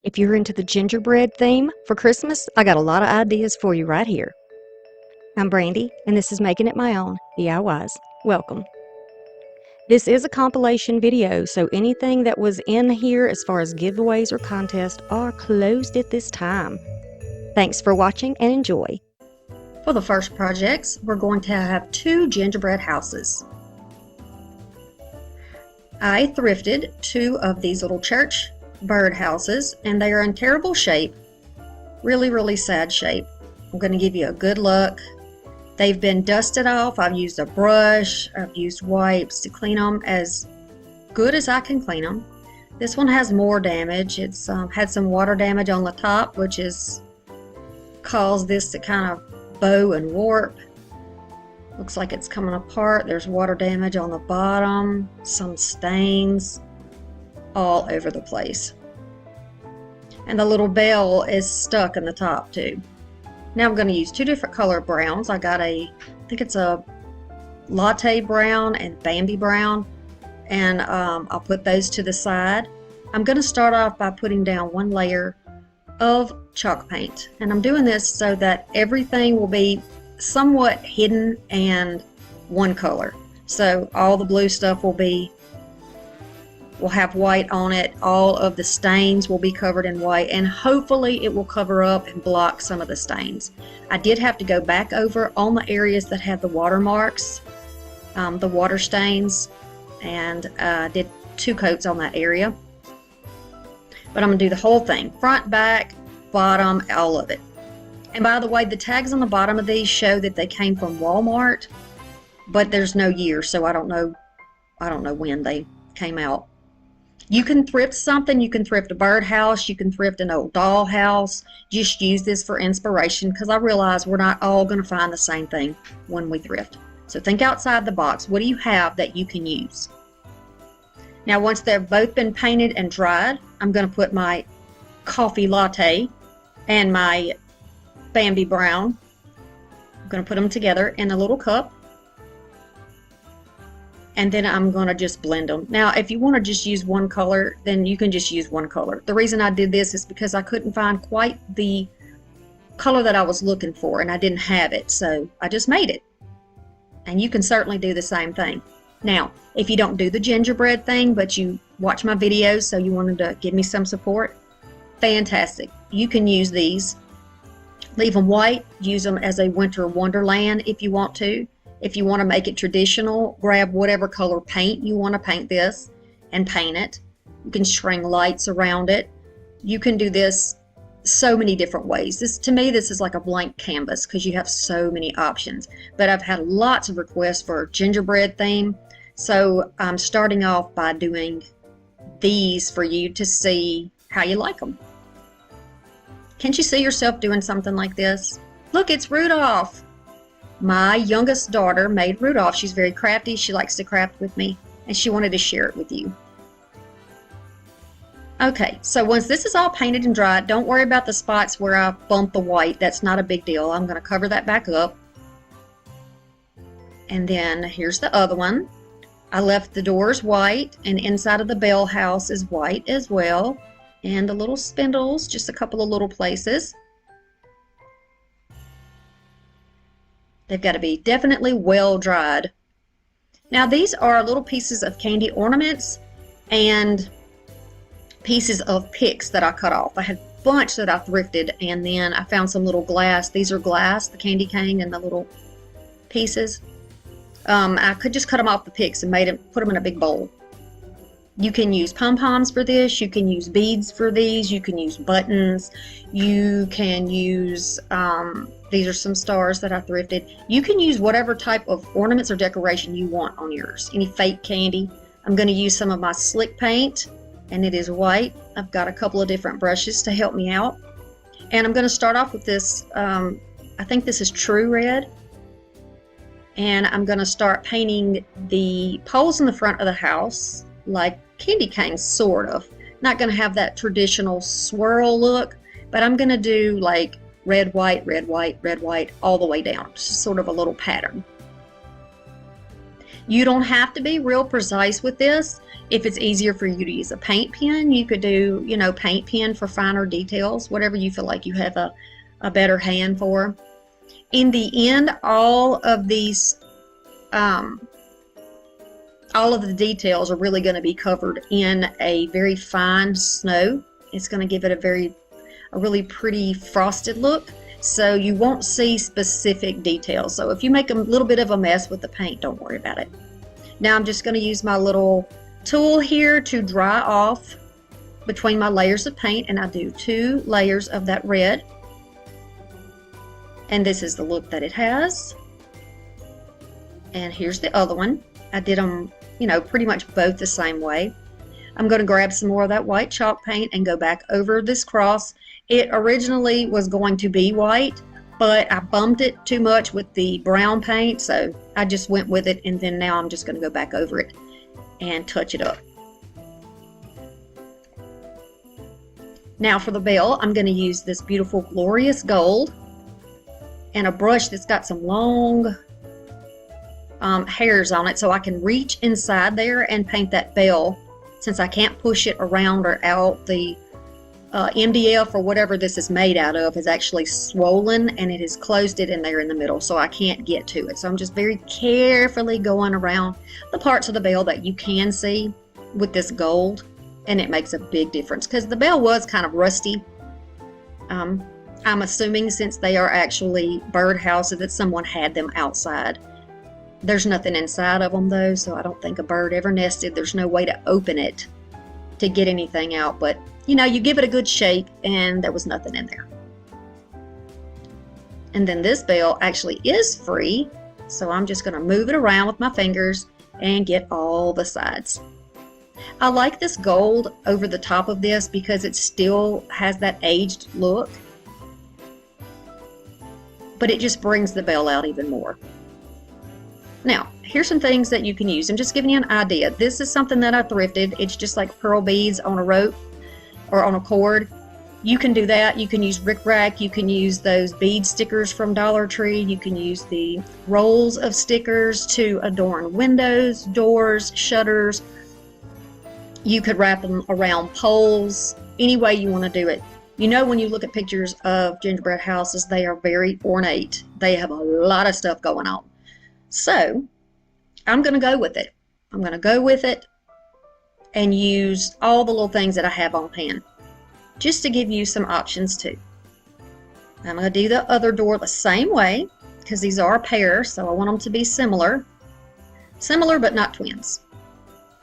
If you're into the gingerbread theme for Christmas, I got a lot of ideas for you right here. I'm Brandy, and this is Making It My Own DIYs. Welcome. This is a compilation video, so anything that was in here as far as giveaways or contests are closed at this time. Thanks for watching and enjoy. For the first projects, we're going to have 2 gingerbread houses. I thrifted 2 of these little church bird houses, and they are in terrible shape. Really sad shape. I'm going to give you a good look. They've been dusted off. I've used a brush. I've used wipes to clean them as good as I can clean them. This one has more damage. It's had some water damage on the top, which has caused this to kind of bow and warp. Looks like it's coming apart. There's water damage on the bottom, some stains all over the place. And the little bell is stuck in the top too. Now I'm going to use 2 different color browns. I think it's a latte brown and Bambi brown, and I'll put those to the side. I'm going to start off by putting down 1 layer of chalk paint, and I'm doing this so that everything will be somewhat hidden and one color. So all the blue stuff will have white on it. All of the stains will be covered in white, and hopefully it will cover up and block some of the stains. I did have to go back over on the areas that had the watermarks, the water stains, and did 2 coats on that area. But I'm going to do the whole thing, front, back, bottom, all of it. And by the way, the tags on the bottom of these show that they came from Walmart, but there's no year, so I don't know when they came out. You can thrift something. You can thrift a birdhouse. You can thrift an old dollhouse. Just use this for inspiration, because I realize we're not all going to find the same thing when we thrift. So think outside the box. What do you have that you can use? Now, once they've both been painted and dried, I'm going to put my coffee latte and my Bambi brown. I'm going to put them together in a little cup. And then I'm going to just blend them. Now, if you want to just use 1 color, then you can just use 1 color. The reason I did this is because I couldn't find quite the color that I was looking for, and I didn't have it, so I just made it. And you can certainly do the same thing. Now, if you don't do the gingerbread thing, but you watch my videos, so you wanted to give me some support, fantastic. You can use these. Leave them white. Use them as a winter wonderland if you want to. If you want to make it traditional, grab whatever color paint you want to paint this and paint it. You can string lights around it. You can do this so many different ways. To me, this is like a blank canvas because you have so many options. But I've had lots of requests for a gingerbread theme, so I'm starting off by doing these for you to see how you like them. Can't you see yourself doing something like this? Look, it's Rudolph. My youngest daughter made Rudolph. She's very crafty. She likes to craft with me, and she wanted to share it with you. Okay, so once this is all painted and dried, don't worry about the spots where I bumped the white. That's not a big deal. I'm going to cover that back up. And then here's the other one. I left the doors white, and inside of the bell house is white as well. And the little spindles, just a couple of little places. They've got to be definitely well dried. Now, these are little pieces of candy ornaments and pieces of picks that I cut off. I had a bunch that I thrifted, and then I found some little glass. These are glass, the candy cane and the little pieces. I could just cut them off the picks and put them in a big bowl. You can use pom-poms for this. You can use beads for these. You can use buttons. You can use, these are some stars that I thrifted. You can use whatever type of ornaments or decoration you want on yours. Any fake candy. I'm going to use some of my slick paint, and it is white. I've got a couple of different brushes to help me out. And I'm going to start off with this, I think this is True Red. And I'm going to start painting the poles in the front of the house like candy canes, sort of. Not going to have that traditional swirl look, but I'm going to do like red, white, red, white, red, white, all the way down. Just sort of a little pattern. You don't have to be real precise with this. If it's easier for you to use a paint pen, you could do, you know, paint pen for finer details, whatever you feel like you have a better hand for. In the end, all of the details are really going to be covered in a very fine snow. It's going to give it a really pretty frosted look, so you won't see specific details. So if you make a little bit of a mess with the paint, don't worry about it. Now I'm just going to use my little tool here to dry off between my layers of paint, and I do 2 layers of that red. And this is the look that it has. And here's the other one. I did them, you know, pretty much both the same way. I'm going to grab some more of that white chalk paint and go back over this cross. It originally was going to be white, but I bumped it too much with the brown paint, so I just went with it, and then now I'm just going to go back over it and touch it up. Now for the bell, I'm going to use this beautiful glorious gold and a brush that's got some long hairs on it, so I can reach inside there and paint that bell, since I can't push it around or out. The MDF or whatever this is made out of is actually swollen, and it has closed it in there in the middle, so I can't get to it. So I'm just very carefully going around the parts of the bell that you can see with this gold, and it makes a big difference because the bell was kind of rusty. I'm assuming since they are actually bird houses that someone had them outside. There's nothing inside of them though, so I don't think a bird ever nested. There's no way to open it to get anything out, but you know, you give it a good shake and there was nothing in there. And then this bell actually is free, so I'm just going to move it around with my fingers and get all the sides. I like this gold over the top of this because it still has that aged look, but it just brings the bell out even more. Now, here's some things that you can use. I'm just giving you an idea. This is something that I thrifted. It's just like pearl beads on a rope or on a cord. You can do that. You can use rickrack. You can use those bead stickers from Dollar Tree. You can use the rolls of stickers to adorn windows, doors, shutters. You could wrap them around poles, any way you want to do it. You know, when you look at pictures of gingerbread houses, they are very ornate. They have a lot of stuff going on. So I'm going to go with it. I'm going to go with it and use all the little things that I have on hand, just to give you some options too. I'm going to do the other door the same way because these are a pair, so I want them to be similar but not twins.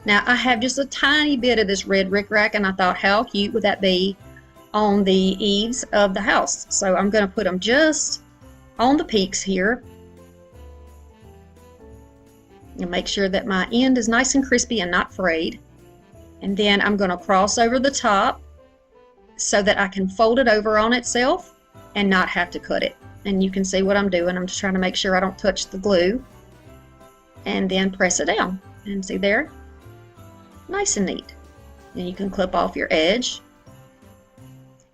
Now I have just a tiny bit of this red rickrack, and I thought, how cute would that be on the eaves of the house? So I'm going to put them just on the peaks here. And make sure that my end is nice and crispy and not frayed. And then I'm going to cross over the top so that I can fold it over on itself and not have to cut it. And you can see what I'm doing. I'm just trying to make sure I don't touch the glue. And then press it down. And see there? Nice and neat. Then you can clip off your edge.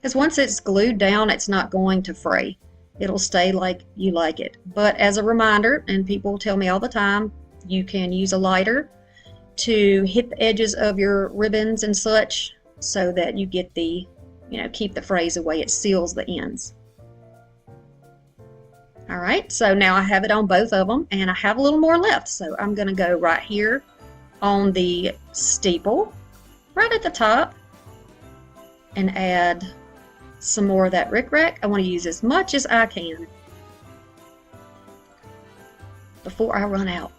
Because once it's glued down, it's not going to fray. It'll stay like you like it. But as a reminder, and people tell me all the time, you can use a lighter to hit the edges of your ribbons and such so that you get the, you know, keep the frays away. It seals the ends. All right, so now I have it on both of them, and I have a little more left. So I'm going to go right here on the steeple, right at the top, and add some more of that rickrack. I want to use as much as I can before I run out.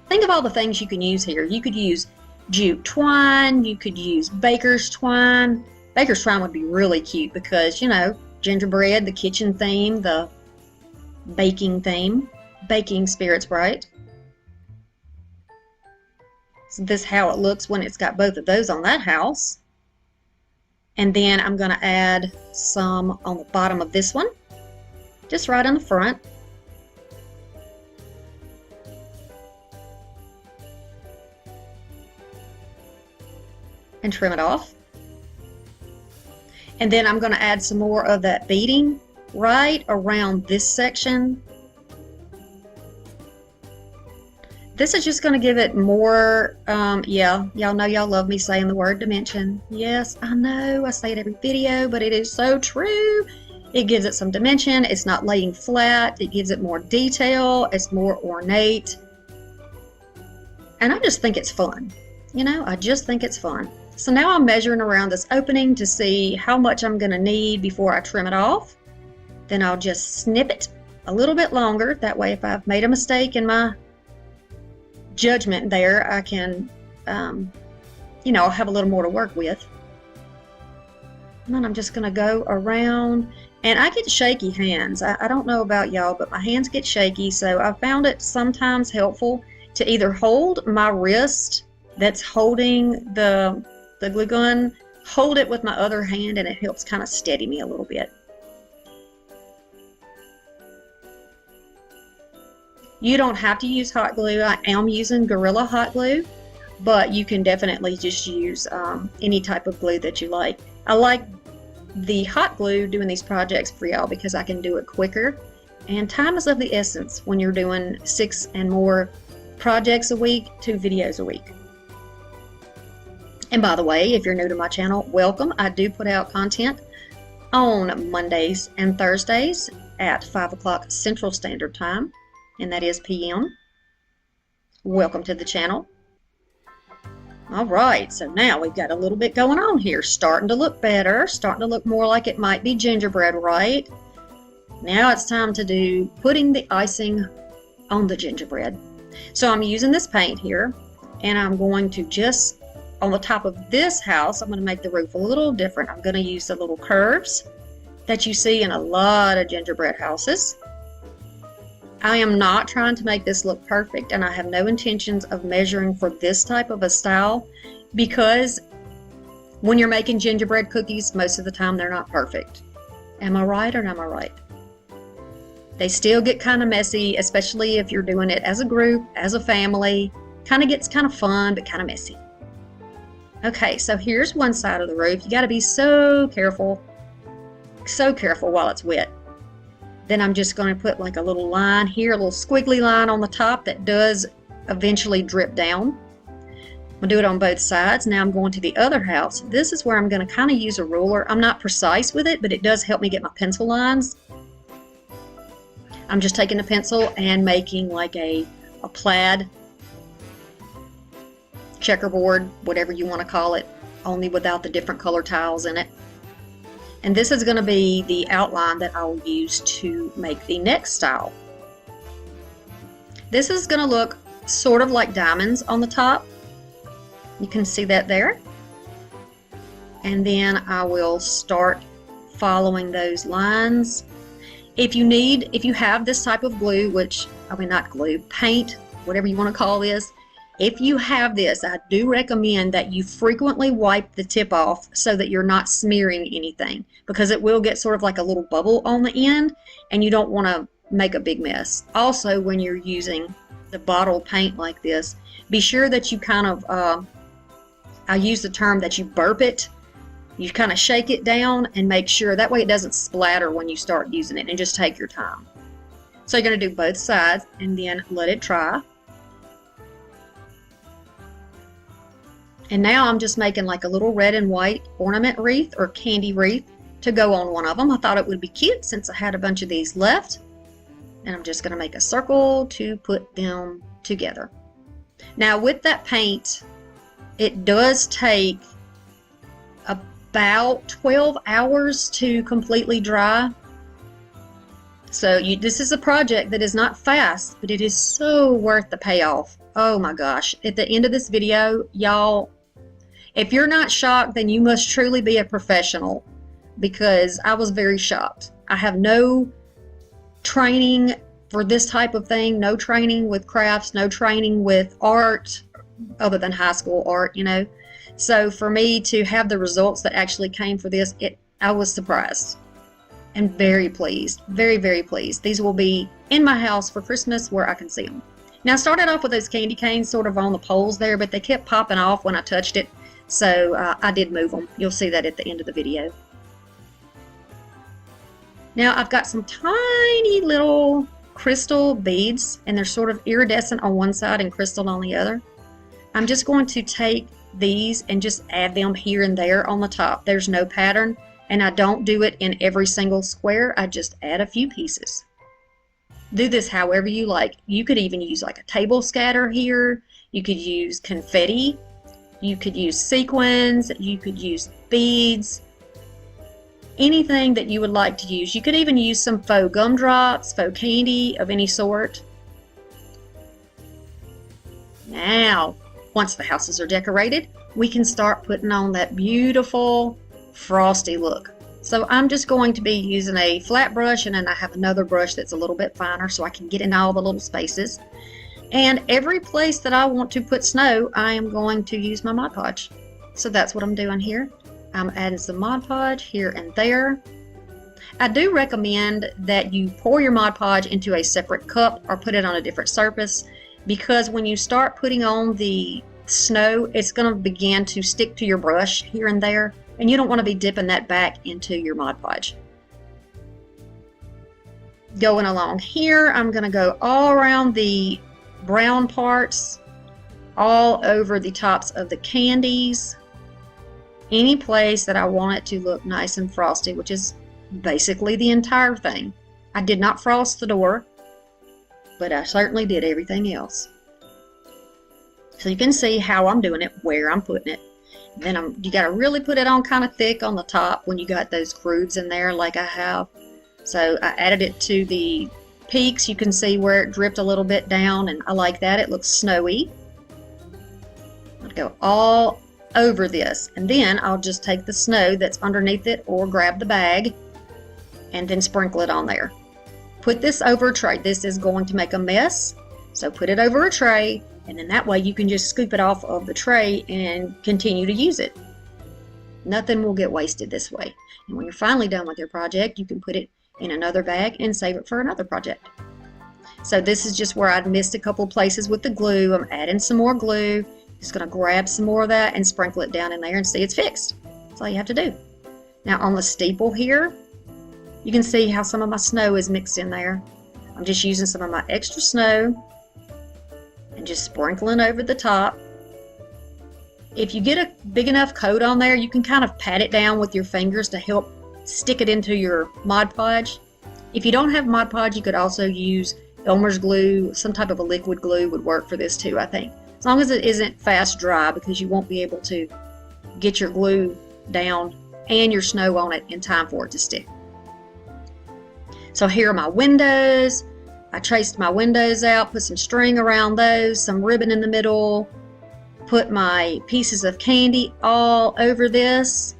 Think of all the things you can use here. You could use jute twine, you could use baker's twine. Baker's twine would be really cute because, you know, gingerbread, the kitchen theme, the baking theme, baking spirits, right? So this is how it looks when it's got both of those on that house. And then I'm going to add some on the bottom of this one, just right on the front. And trim it off. And then I'm going to add some more of that beading right around this section This is just going to give it more, yeah, y'all know y'all love me saying the word dimension. Yes, I know, I say it every video, but it is so true. It gives it some dimension. It's not laying flat. It gives it more detail. It's more ornate. And I just think it's fun. You know, I just think it's fun. So now I'm measuring around this opening to see how much I'm going to need before I trim it off. Then I'll just snip it a little bit longer. That way, if I've made a mistake in my judgment there, I can, you know, I'll have a little more to work with. And then I'm just going to go around, and I get shaky hands. I don't know about y'all, but my hands get shaky, so I found it sometimes helpful to either hold my wrist that's holding the glue gun, hold it with my other hand, and it helps kind of steady me a little bit. You don't have to use hot glue. I am using Gorilla hot glue, but you can definitely just use any type of glue that you like. I like the hot glue doing these projects for y'all because I can do it quicker, and time is of the essence when you're doing 6 and more projects a week, 2 videos a week. And by the way, if you're new to my channel, welcome. I do put out content on Mondays and Thursdays at 5 o'clock Central Standard Time, and that is PM. Welcome to the channel. All right, so now we've got a little bit going on here. Starting to look better, starting to look more like it might be gingerbread, right? Now it's time to do putting the icing on the gingerbread. So I'm using this paint here, and I'm going to just, on the top of this house, I'm going to make the roof a little different. I'm going to use the little curves that you see in a lot of gingerbread houses. I am not trying to make this look perfect, and I have no intentions of measuring for this type of a style, because when you're making gingerbread cookies, most of the time they're not perfect. Am I right or am I right? They still get kind of messy, especially if you're doing it as a group, as a family. Kind of gets kind of fun, but kind of messy. Okay, so here's one side of the roof. You got to be so careful while it's wet. Then I'm just going to put like a little line here, a little squiggly line on the top that does eventually drip down. I'm going to do it on both sides. Now I'm going to the other house. This is where I'm going to kind of use a ruler. I'm not precise with it, but it does help me get my pencil lines. I'm just taking a pencil and making like a plaid checkerboard, whatever you want to call it, only without the different color tiles in it. And this is going to be the outline that I will use to make the next style. This is going to look sort of like diamonds on the top. You can see that there. And then I will start following those lines. If you have this type of glue, which, I mean, not glue, paint, whatever you want to call this, if you have this, I do recommend that you frequently wipe the tip off so that you're not smearing anything, because it will get sort of like a little bubble on the end, and you don't want to make a big mess. Also, when you're using the bottle paint like this, be sure that you kind of, I use the term that you burp it. You kind of shake it down and make sure, that way it doesn't splatter when you start using it, and just take your time. So you're going to do both sides and then let it dry. And now I'm just making like a little red and white ornament wreath or candy wreath to go on one of them. I thought it would be cute since I had a bunch of these left. And I'm just going to make a circle to put them together. Now with that paint, it does take about 12 hours to completely dry. So this is a project that is not fast, but it is so worth the payoff. Oh my gosh. At the end of this video, y'all, if you're not shocked, then you must truly be a professional, because I was very shocked. I have no training for this type of thing, no training with crafts, no training with art, other than high school art, you know. So for me to have the results that actually came for this, I was surprised and very pleased, very, very pleased. These will be in my house for Christmas where I can see them. Now I started off with those candy canes sort of on the poles there, but they kept popping off when I touched it. So I did move them. You'll see that at the end of the video. Now I've got some tiny little crystal beads, and they're sort of iridescent on one side and crystal on the other. I'm just going to take these and just add them here and there on the top. There's no pattern, and I don't do it in every single square. I just add a few pieces. Do this however you like. You could even use like a table scatter here. You could use confetti. You could use sequins. You could use beads. Anything that you would like to use. You could even use some faux gumdrops, faux candy of any sort. Now, once the houses are decorated, we can start putting on that beautiful frosty look. So I'm just going to be using a flat brush, and then I have another brush that's a little bit finer so I can get in all the little spaces. And every place that I want to put snow, I am going to use my Mod Podge. So that's what I'm doing here. I'm adding some Mod Podge here and there. I do recommend that you pour your Mod Podge into a separate cup or put it on a different surface, because when you start putting on the snow, it's going to begin to stick to your brush here and there, and you don't want to be dipping that back into your Mod Podge. Going along here, I'm going to go all around the brown parts, all over the tops of the candies, any place that I want it to look nice and frosty, which is basically the entire thing. I did not frost the door, but I certainly did everything else. So you can see how I'm doing it, where I'm putting it. Then you got to really put it on kind of thick on the top when you got those grooves in there like I have. So I added it to the peaks. You can see where it dripped a little bit down, and I like that. It looks snowy. I'll go all over this, and then I'll just take the snow that's underneath it or grab the bag and then sprinkle it on there. Put this over a tray. This is going to make a mess, so put it over a tray, and then that way you can just scoop it off of the tray and continue to use it. Nothing will get wasted this way. And when you're finally done with your project, you can put it in another bag and save it for another project. So this is just where I'd missed a couple places with the glue. I'm adding some more glue. Just going to grab some more of that and sprinkle it down in there and see it's fixed. That's all you have to do. Now on the steeple here, you can see how some of my snow is mixed in there. I'm just using some of my extra snow and just sprinkling over the top. If you get a big enough coat on there, you can kind of pat it down with your fingers to help stick it into your Mod Podge. If you don't have Mod Podge, you could also use Elmer's glue. Some type of a liquid glue would work for this too, I think. As long as it isn't fast dry, because you won't be able to get your glue down and your snow on it in time for it to stick. So here are my windows. I traced my windows out, put some string around those, some ribbon in the middle, put my pieces of candy all over this.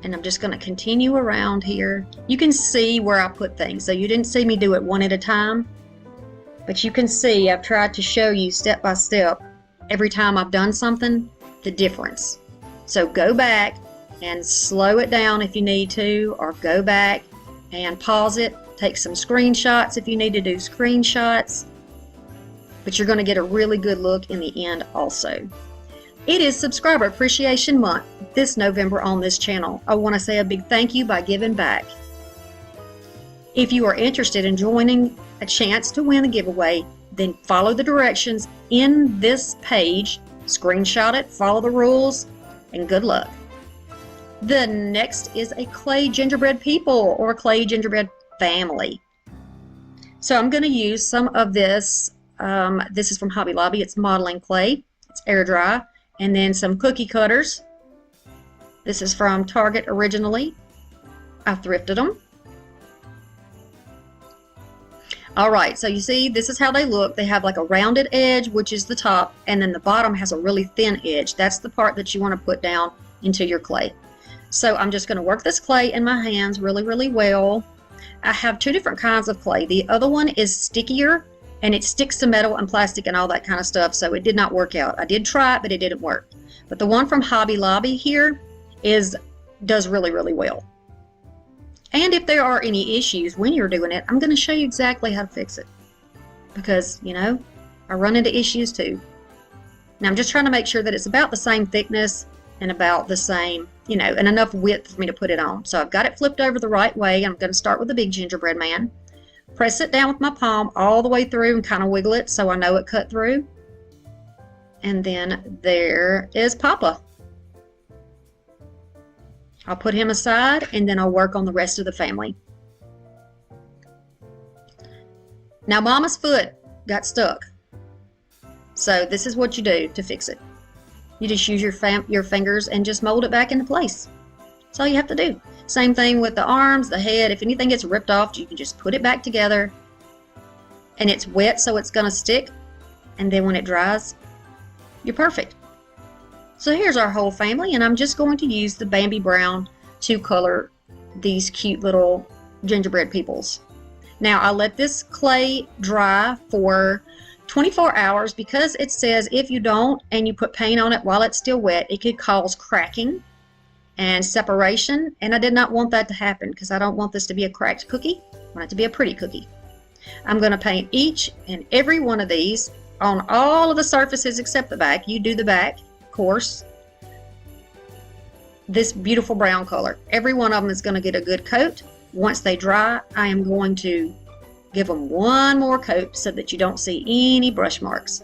And I'm just going to continue around here. You can see where I put things. So you didn't see me do it one at a time, but you can see I've tried to show you step by step every time I've done something, the difference. So go back and slow it down if you need to, or go back and pause it, take some screenshots if you need to do screenshots, but you're going to get a really good look in the end also. It is Subscriber Appreciation Month this November on this channel. I want to say a big thank you by giving back. If you are interested in joining a chance to win a giveaway, then follow the directions in this page, screenshot it, follow the rules, and good luck. The next is a clay gingerbread people or clay gingerbread family. So I'm going to use some of this. This is from Hobby Lobby. It's modeling clay. It's air dry. And then some cookie cutters. This is from Target originally. I thrifted them. Alright, so you see this is how they look. They have like a rounded edge, which is the top, and then the bottom has a really thin edge. That's the part that you want to put down into your clay. So I'm just going to work this clay in my hands really, really well. I have two different kinds of clay. The other one is stickier, and it sticks to metal and plastic and all that kind of stuff, so it did not work out. I did try it, but it didn't work. But the one from Hobby Lobby here does really, really well. And if there are any issues when you're doing it, I'm going to show you exactly how to fix it. Because, you know, I run into issues too. Now I'm just trying to make sure that it's about the same thickness and about the same, you know, and enough width for me to put it on. So I've got it flipped over the right way. I'm going to start with the big gingerbread man. press it down with my palm all the way through and kind of wiggle it so I know it cut through. And then there is Papa. I'll put him aside and then I'll work on the rest of the family. Now Mama's foot got stuck. So this is what you do to fix it. You just use your fingers and just mold it back into place. That's all you have to do. Same thing with the arms, the head. If anything gets ripped off, you can just put it back together. And it's wet, so it's going to stick. And then when it dries, you're perfect. So here's our whole family, and I'm just going to use the Bambi Brown to color these cute little gingerbread peoples. Now I let this clay dry for 24 hours because it says if you don't and you put paint on it while it's still wet, it could cause cracking and separation, and I did not want that to happen because I don't want this to be a cracked cookie. I want it to be a pretty cookie. I'm going to paint each and every one of these on all of the surfaces except the back. You do the back, of course. This beautiful brown color. Every one of them is going to get a good coat. Once they dry, I am going to give them one more coat so that you don't see any brush marks.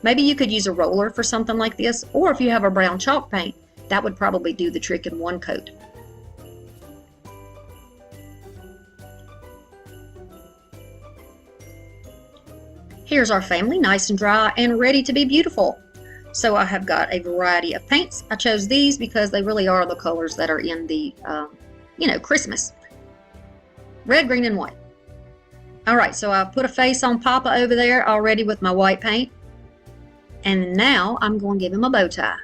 Maybe you could use a roller for something like this, or if you have a brown chalk paint, that would probably do the trick in one coat. Here's our family, nice and dry and ready to be beautiful. So I have got a variety of paints. I chose these because they really are the colors that are in the, Christmas. Red, green, and white. Alright, so I've put a face on Papa over there already with my white paint. And now I'm going to give him a bow tie.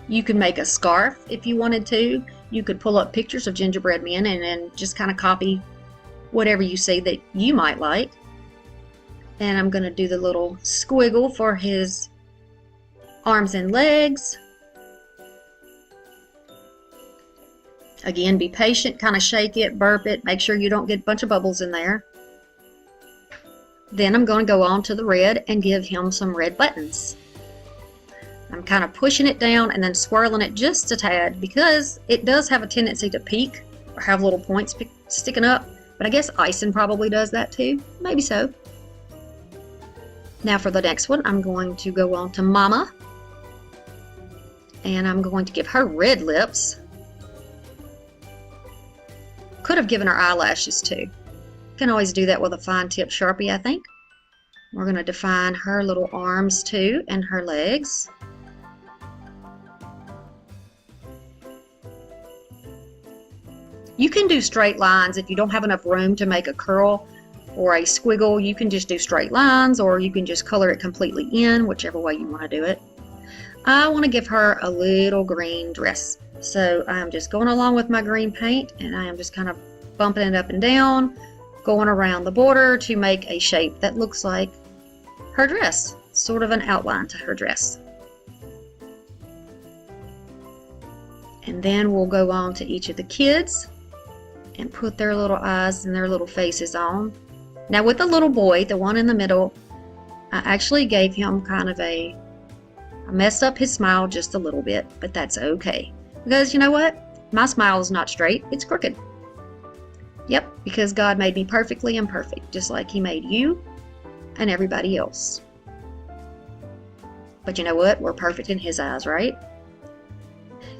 You could make a scarf if you wanted to. You could pull up pictures of gingerbread men and then just kind of copy whatever you see that you might like. And I'm going to do the little squiggle for his arms and legs. Again, be patient, kind of shake it, burp it, make sure you don't get a bunch of bubbles in there. Then I'm going to go on to the red and give him some red buttons. I'm kind of pushing it down and then swirling it just a tad because it does have a tendency to peak or have little points sticking up. But I guess icing probably does that too. Maybe so. Now for the next one, I'm going to go on to Mama. And I'm going to give her red lips. Could have given her eyelashes too. Can always do that with a fine tip Sharpie, I think. We're going to define her little arms too and her legs. You can do straight lines if you don't have enough room to make a curl or a squiggle. You can just do straight lines, or you can just color it completely in, whichever way you want to do it. I want to give her a little green dress. So I'm just going along with my green paint, and I am just kind of bumping it up and down, going around the border to make a shape that looks like her dress, sort of an outline to her dress. And then we'll go on to each of the kids and put their little eyes and their little faces on. Now with the little boy, the one in the middle, I actually gave him kind of I messed up his smile just a little bit, but that's okay. Because you know what? My smile is not straight, it's crooked. Yep, because God made me perfectly imperfect, just like He made you and everybody else. But you know what? We're perfect in His eyes, right?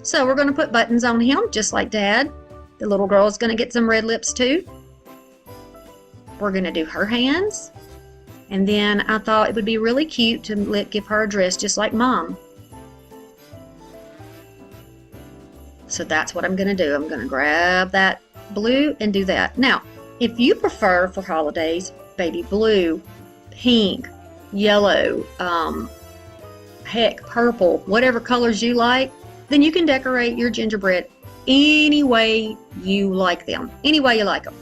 So we're going to put buttons on him, just like Dad. The little girl's going to get some red lips too. We're going to do her hands. And then I thought it would be really cute to give her a dress just like Mom. So that's what I'm going to do. I'm going to grab that blue and do that. Now, if you prefer for holidays, baby blue, pink, yellow, heck, purple, whatever colors you like, then you can decorate your gingerbread any way you like them. Any way you like them.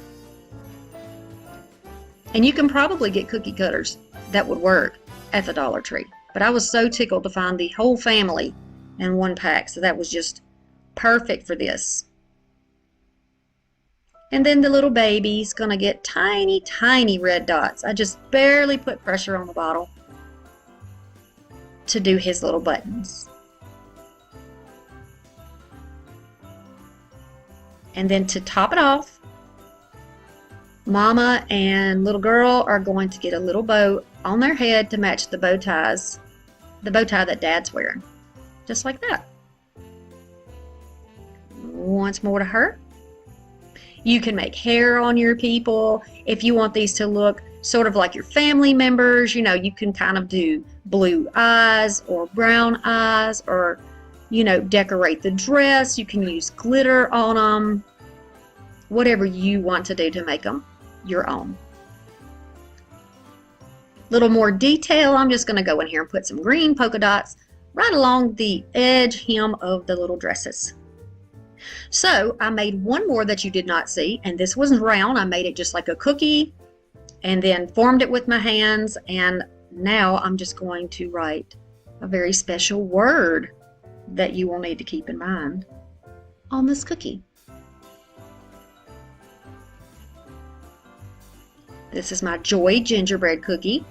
And you can probably get cookie cutters that would work at the Dollar Tree. But I was so tickled to find the whole family in one pack, so that was just perfect for this. And then the little baby's gonna get tiny, tiny red dots. I just barely put pressure on the bottle to do his little buttons. And then to top it off, Mama and little girl are going to get a little bow on their head to match the bow tie that Dad's wearing. Just like that. Once more to her. You can make hair on your people. If you want these to look sort of like your family members, you know, you can kind of do blue eyes or brown eyes, or, you know, decorate the dress. You can use glitter on them. Whatever you want to do to make them your own. Little more detail, I'm just going to go in here and put some green polka dots right along the edge hem of the little dresses. So I made one more that you did not see, and this was round. I made it just like a cookie and then formed it with my hands, and now I'm just going to write a very special word that you will need to keep in mind on this cookie. This is my Joy gingerbread cookie.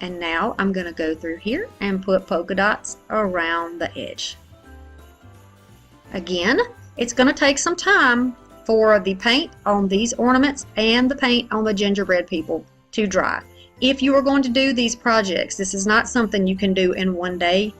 And now I'm going to go through here and put polka dots around the edge. Again, it's going to take some time for the paint on these ornaments and the paint on the gingerbread people to dry. If you are going to do these projects, this is not something you can do in one day.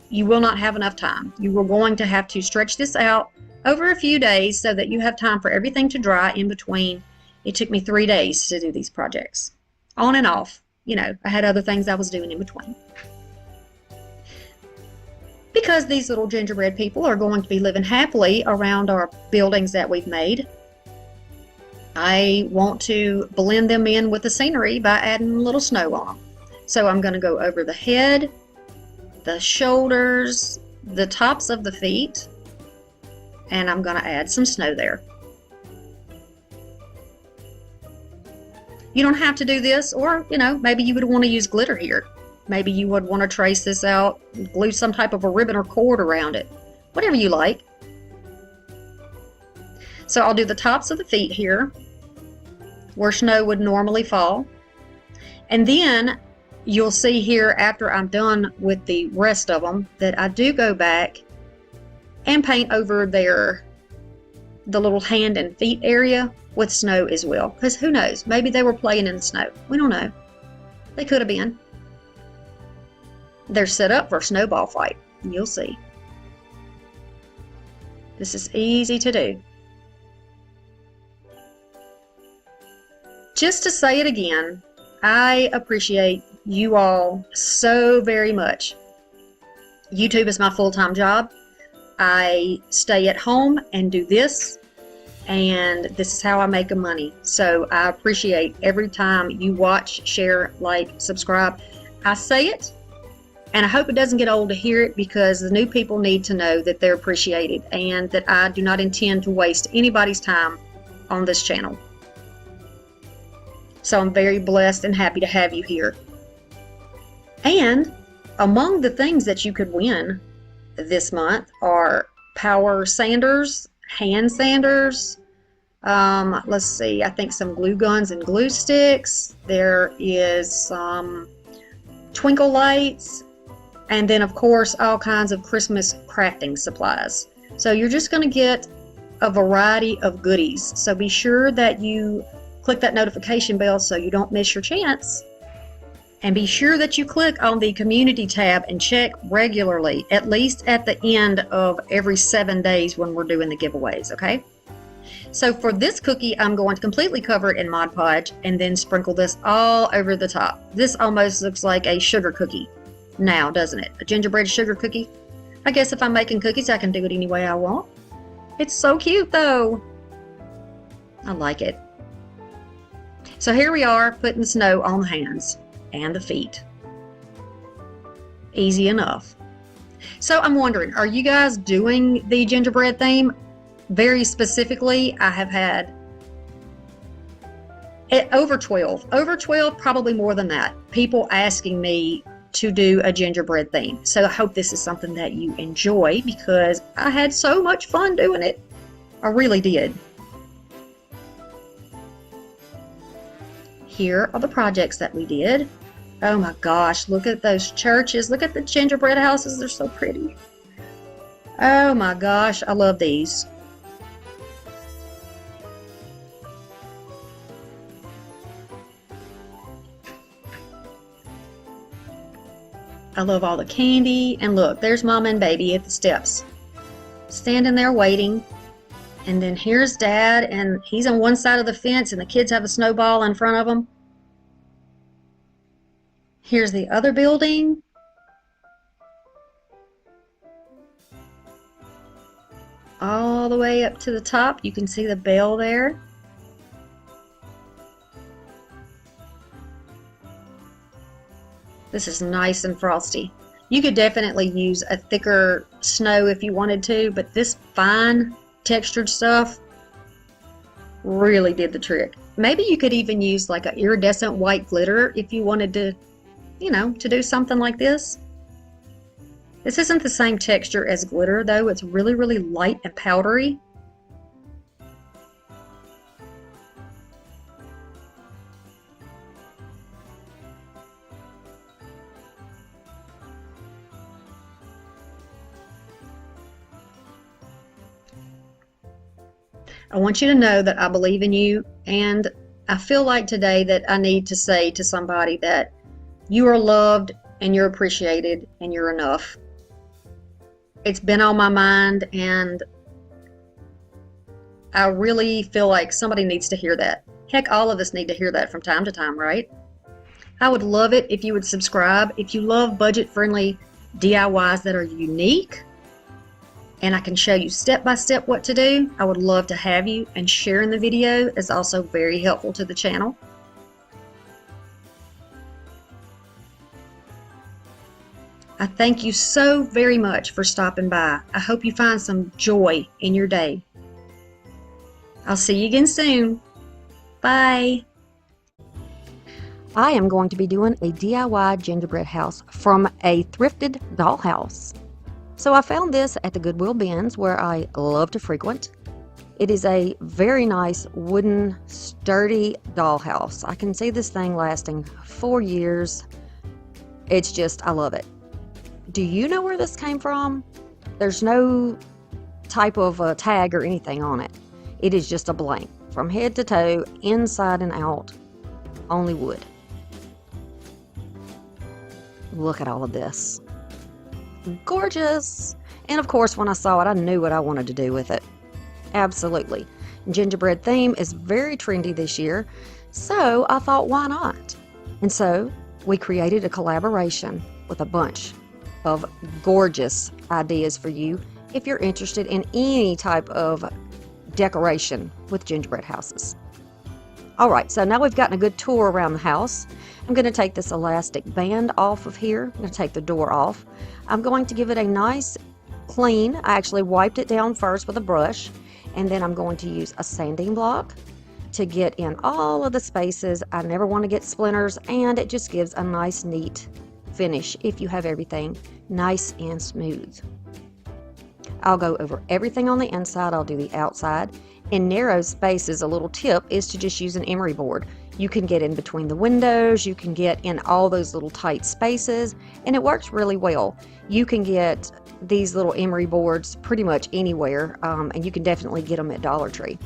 You will not have enough time. You are going to have to stretch this out over a few days so that you have time for everything to dry in between. It took me 3 days to do these projects. On and off. You know, I had other things I was doing in between. Because these little gingerbread people are going to be living happily around our buildings that we've made, I want to blend them in with the scenery by adding a little snow on them. So I'm going to go over the head, the shoulders, the tops of the feet, and I'm going to add some snow there. You don't have to do this, or, you know, maybe you would want to use glitter here. Maybe you would want to trace this out, glue some type of a ribbon or cord around it. Whatever you like. So I'll do the tops of the feet here, where snow would normally fall. And then you'll see here after I'm done with the rest of them that I do go back and paint over the little hand and feet area with snow as well. Because who knows, maybe they were playing in the snow. We don't know. They could have been. They're set up for a snowball fight. You'll see. This is easy to do. Just to say it again, I appreciate you all so very much. YouTube is my full-time job. I stay at home and do this, and this is how I make money. So I appreciate every time you watch, share, like, subscribe. I say it, and I hope it doesn't get old to hear it, because the new people need to know that they're appreciated and that I do not intend to waste anybody's time on this channel. So I'm very blessed and happy to have you here. And among the things that you could win this month are power sanders, hand sanders, let's see, I think some glue guns and glue sticks. There is some twinkle lights, and then of course all kinds of Christmas crafting supplies. So you're just going to get a variety of goodies. So be sure that you click that notification bell so you don't miss your chance. And be sure that you click on the community tab and check regularly, at least at the end of every 7 days when we're doing the giveaways, okay? So for this cookie, I'm going to completely cover it in Mod Podge and then sprinkle this all over the top. This almost looks like a sugar cookie now, doesn't it? A gingerbread sugar cookie. I guess if I'm making cookies, I can do it any way I want. It's so cute though. I like it. So here we are, putting the snow on the hands and the feet. Easy enough. So I'm wondering, are you guys doing the gingerbread theme? Very specifically, I have had over 12, probably more than that, people asking me to do a gingerbread theme. So I hope this is something that you enjoy, because I had so much fun doing it. I really did. Here are the projects that we did. Oh my gosh, look at those churches. Look at the gingerbread houses. They're so pretty. Oh my gosh, I love these. I love all the candy. And look, there's Mama and Baby at the steps, standing there waiting. And then here's Dad, and he's on one side of the fence, and the kids have a snowball in front of them. Here's the other building. All the way up to the top, you can see the bell there. This is nice and frosty. You could definitely use a thicker snow if you wanted to, but this fine textured stuff really did the trick. Maybe you could even use like an iridescent white glitter if you wanted to, you know, to do something like this. This isn't the same texture as glitter though. It's really, really light and powdery. I want you to know that I believe in you, and I feel like today that I need to say to somebody that you are loved and you're appreciated and you're enough. It's been on my mind, and I really feel like somebody needs to hear that. Heck, all of us need to hear that from time to time, right? I would love it if you would subscribe. If you love budget-friendly DIYs that are unique, and I can show you step by step what to do, I would love to have you, and sharing the video is also very helpful to the channel. I thank you so very much for stopping by. I hope you find some joy in your day. I'll see you again soon. Bye. I am going to be doing a DIY gingerbread house from a thrifted dollhouse. So I found this at the Goodwill bins where I love to frequent. It is a very nice wooden sturdy dollhouse. I can see this thing lasting 4 years. It's just, I love it. Do you know where this came from? There's no type of tag or anything on it. It is just a blank from head to toe, inside and out, only wood. Look at all of this. Gorgeous. And of course, when I saw it, I knew what I wanted to do with it. Absolutely. Gingerbread theme is very trendy this year, so I thought, why not? And so we created a collaboration with a bunch of gorgeous ideas for you if you're interested in any type of decoration with gingerbread houses. All right, so now we've gotten a good tour around the house. I'm going to take this elastic band off of here. I'm going to take the door off. I'm going to give it a nice clean. I actually wiped it down first with a brush, and then I'm going to use a sanding block to get in all of the spaces. I never want to get splinters, and it just gives a nice, neat finish if you have everything nice and smooth. I'll go over everything on the inside. I'll do the outside. In narrow spaces, a little tip is to just use an emery board. You can get in between the windows, you can get in all those little tight spaces, and it works really well. You can get these little emery boards pretty much anywhere, and you can definitely get them at Dollar Tree.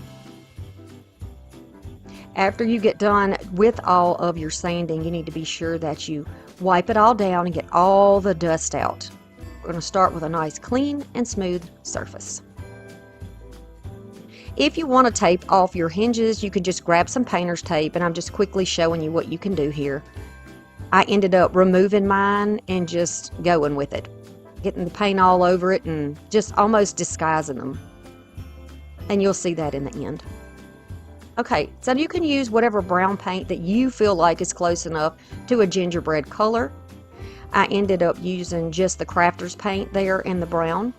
After you get done with all of your sanding, you need to be sure that you wipe it all down and get all the dust out. We're going to start with a nice clean and smooth surface. If you want to tape off your hinges, you could just grab some painter's tape, and I'm just quickly showing you what you can do here. I ended up removing mine and just going with it, getting the paint all over it and just almost disguising them. And you'll see that in the end. Okay, so you can use whatever brown paint that you feel like is close enough to a gingerbread color. I ended up using just the crafter's paint there in the brown.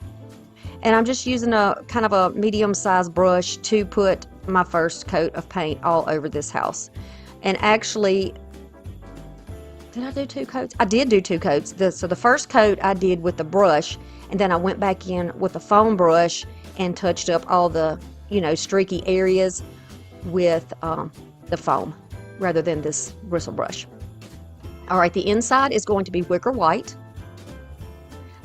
And I'm just using a kind of a medium-sized brush to put my first coat of paint all over this house. And actually, did I do 2 coats? I did do 2 coats. So the first coat I did with the brush, and then I went back in with the foam brush and touched up all the, streaky areas with the foam rather than this bristle brush. All right, the inside is going to be wicker white.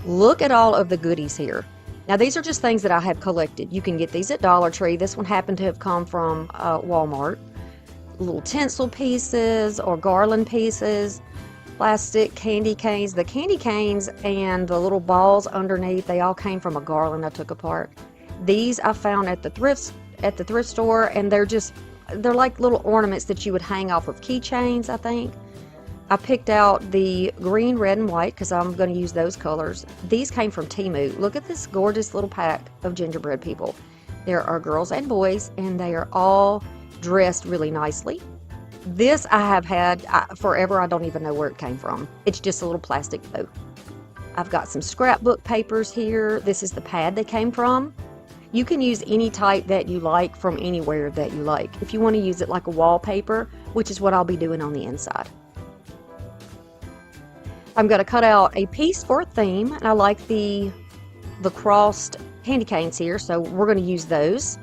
Look at all of the goodies here. Now, these are just things that I have collected. You can get these at Dollar Tree. This one happened to have come from Walmart. Little tinsel pieces or garland pieces. plastic candy canes. The candy canes and the little balls underneath, they all came from a garland I took apart. These I found at the thrift store, and they're like little ornaments that you would hang off of keychains, I think. I picked out the green, red, and white because I'm going to use those colors. These came from Temu. Look at this gorgeous little pack of gingerbread people. There are girls and boys, and they are all dressed really nicely. This I have had forever. I don't even know where it came from. It's just a little plastic bow. I've got some scrapbook papers here. This is the pad they came from. You can use any type that you like from anywhere that you like. If you want to use it like a wallpaper, which is what I'll be doing on the inside. I'm going to cut out a piece for a theme, and I like the crossed candy canes here, so we're going to use those.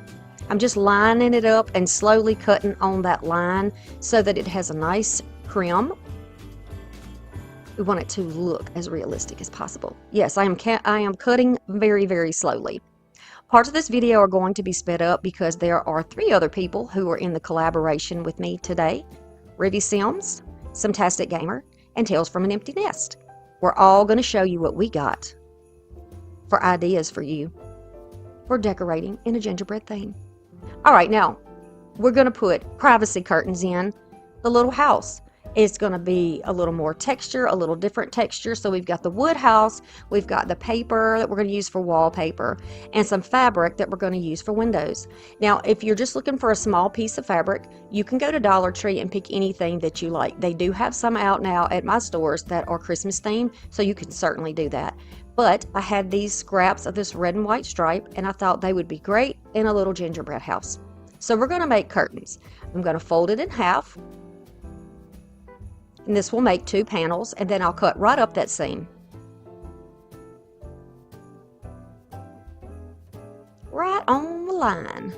I'm just lining it up and slowly cutting on that line so that it has a nice trim. We want it to look as realistic as possible. Yes, I am cutting very, very slowly. Parts of this video are going to be sped up because there are 3 other people who are in the collaboration with me today. Rivy Sims, Simtastic Gamer, and Tales from an Empty Nest. We're all going to show you what we got for ideas for you for decorating in a gingerbread theme. All right, now we're going to put privacy curtains in the little house. It's going to be a little more texture, a little different texture. So we've got the wood house, we've got the paper that we're going to use for wallpaper, and some fabric that we're going to use for windows. Now, if you're just looking for a small piece of fabric, you can go to Dollar Tree and pick anything that you like. They do have some out now at my stores that are Christmas themed, so you can certainly do that. But I had these scraps of this red and white stripe, and I thought they would be great in a little gingerbread house. So we're going to make curtains. I'm going to fold it in half. And this will make 2 panels, and then I'll cut right up that seam. Right on the line.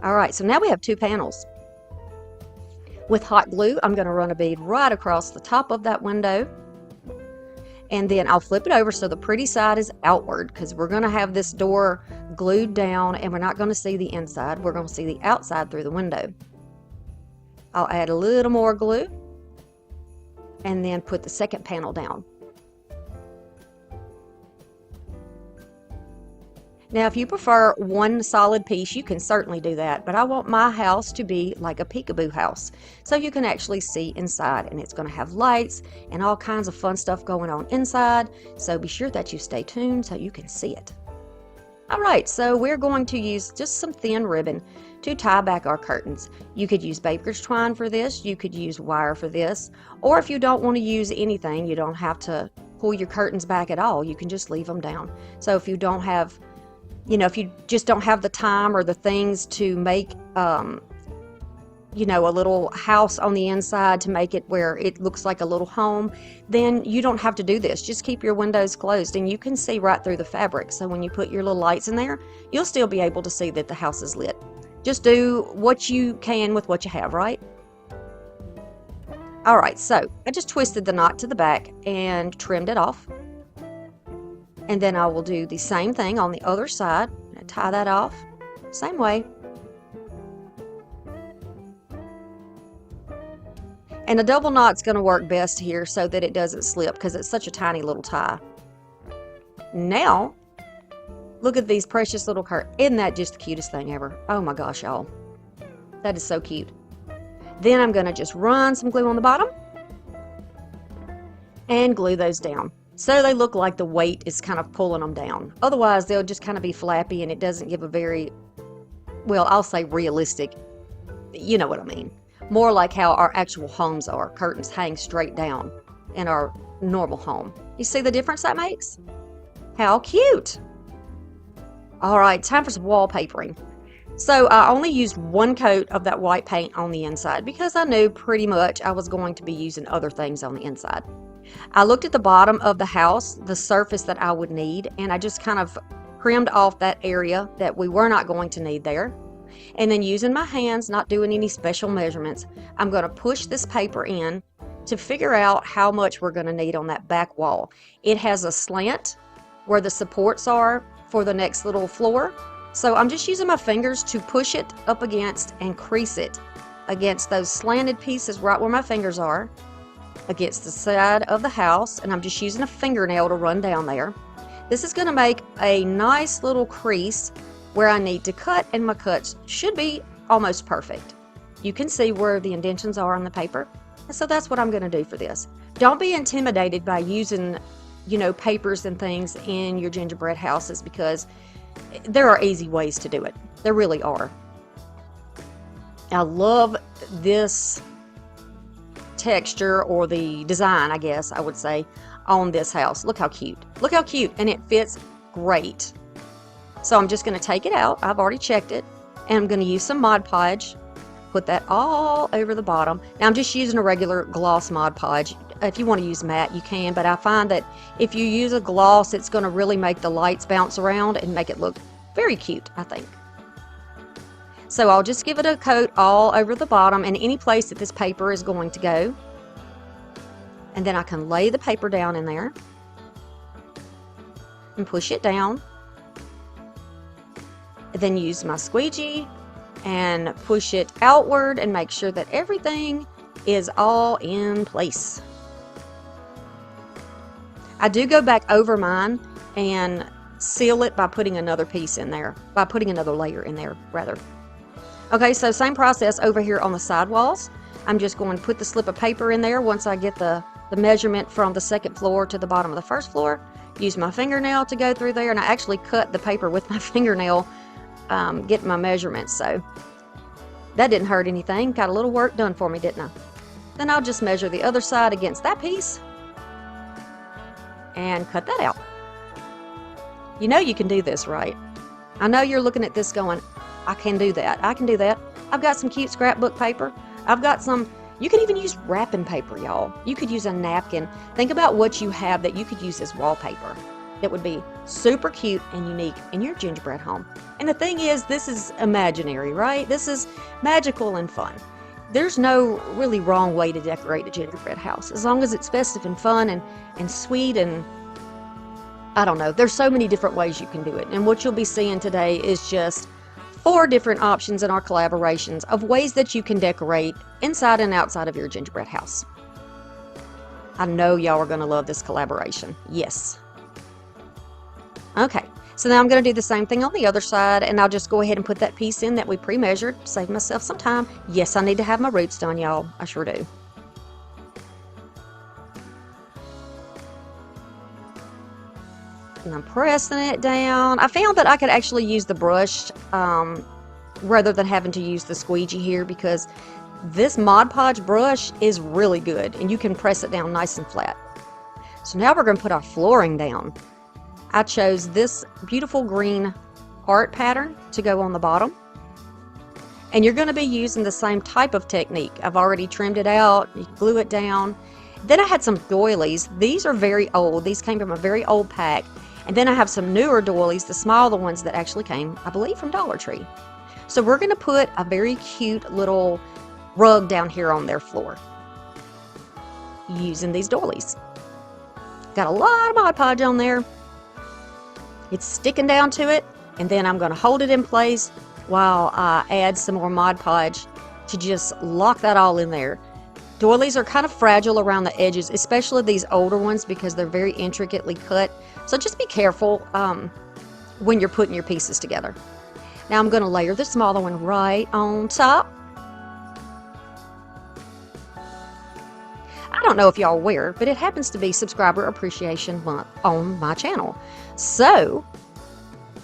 Alright, so now we have 2 panels. With hot glue, I'm going to run a bead right across the top of that window. And then I'll flip it over so the pretty side is outward, because we're going to have this door glued down and we're not going to see the inside. We're going to see the outside through the window. I'll add a little more glue and then put the second panel down. Now, if you prefer one solid piece, you can certainly do that, but I want my house to be like a peekaboo house, so you can actually see inside, and it's going to have lights and all kinds of fun stuff going on inside, so be sure that you stay tuned so you can see it. Alright, so we're going to use just some thin ribbon to tie back our curtains. You could use baker's twine for this, you could use wire for this, or if you don't want to use anything, you don't have to pull your curtains back at all, you can just leave them down. So if you don't have, if you just don't have the time or the things to make, a little house on the inside to make it where it looks like a little home, then you don't have to do this. Just keep your windows closed and you can see right through the fabric. So when you put your little lights in there, you'll still be able to see that the house is lit. Just do what you can with what you have, right? Alright, so I just twisted the knot to the back and trimmed it off. And then I will do the same thing on the other side. Tie that off, same way. And a double knot's going to work best here so that it doesn't slip because it's such a tiny little tie. Now, look at these precious little curtains. Isn't that just the cutest thing ever? Oh my gosh, y'all. That is so cute. Then I'm going to just run some glue on the bottom and glue those down. So they look like the weight is kind of pulling them down. Otherwise, they'll just kind of be flappy and it doesn't give a very, well, I'll say realistic, you know what I mean. More like how our actual homes are. Curtains hang straight down in our normal home. You see the difference that makes? How cute! Alright, time for some wallpapering. So I only used 1 coat of that white paint on the inside because I knew pretty much I was going to be using other things on the inside. I looked at the bottom of the house, the surface that I would need, and I just kind of trimmed off that area that we were not going to need there. And then using my hands, not doing any special measurements, I'm going to push this paper in to figure out how much we're going to need on that back wall. It has a slant where the supports are for the next little floor. So I'm just using my fingers to push it up against and crease it against those slanted pieces right where my fingers are, against the side of the house, and I'm just using a fingernail to run down there. This is going to make a nice little crease where I need to cut, and my cuts should be almost perfect. You can see where the indentions are on the paper, and so that's what I'm going to do for this. Don't be intimidated by using, you know, papers and things in your gingerbread houses, because there are easy ways to do it. There really are. I love this texture, or the design, I guess I would say, on this house. Look how cute. Look how cute, and it fits great. So I'm just going to take it out. I've already checked it, and I'm going to use some Mod Podge. Put that all over the bottom. Now I'm just using a regular gloss Mod Podge. If you want to use matte, you can, but I find that if you use a gloss, it's going to really make the lights bounce around and make it look very cute, I think. So I'll just give it a coat all over the bottom and any place that this paper is going to go. And then I can lay the paper down in there and push it down. And then use my squeegee and push it outward and make sure that everything is all in place. I do go back over mine and seal it by putting another piece in there, by putting another layer in there, rather. Okay, so same process over here on the side walls. I'm just going to put the slip of paper in there once I get the measurement from the second floor to the bottom of the first floor. Use my fingernail to go through there, and I actually cut the paper with my fingernail, getting my measurements, so that didn't hurt anything. Got a little work done for me, didn't I? Then I'll just measure the other side against that piece and cut that out. You know you can do this, right? I know you're looking at this going, I can do that. I can do that. I've got some cute scrapbook paper. I've got some, you can even use wrapping paper, y'all. You could use a napkin. Think about what you have that you could use as wallpaper. That would be super cute and unique in your gingerbread home. And the thing is, this is imaginary, right? This is magical and fun. There's no really wrong way to decorate a gingerbread house, as long as it's festive and fun and sweet, and I don't know. There's so many different ways you can do it. And what you'll be seeing today is just 4 different options in our collaborations of ways that you can decorate inside and outside of your gingerbread house. I know y'all are going to love this collaboration. Yes. Okay, so now I'm going to do the same thing on the other side, and I'll just go ahead and put that piece in that we pre-measured, save myself some time. Yes, I need to have my roots done, y'all. I sure do. And I'm pressing it down. I found that I could actually use the brush rather than having to use the squeegee here, because this Mod Podge brush is really good, and you can press it down nice and flat. So now we're going to put our flooring down. I chose this beautiful green art pattern to go on the bottom. And you're going to be using the same type of technique. I've already trimmed it out, you glue it down. Then I had some doilies. These are very old. These came from a very old pack. And then I have some newer doilies, the smaller ones that actually came, I believe, from Dollar Tree. So we're going to put a very cute little rug down here on their floor using these doilies. Got a lot of Mod Podge on there. It's sticking down to it, and then I'm going to hold it in place while I add some more Mod Podge to just lock that all in there. Doilies are kind of fragile around the edges, especially these older ones, because they're very intricately cut. So just be careful when you're putting your pieces together. Now I'm going to layer the smaller one right on top. I don't know if y'all are aware, but it happens to be Subscriber Appreciation Month on my channel. So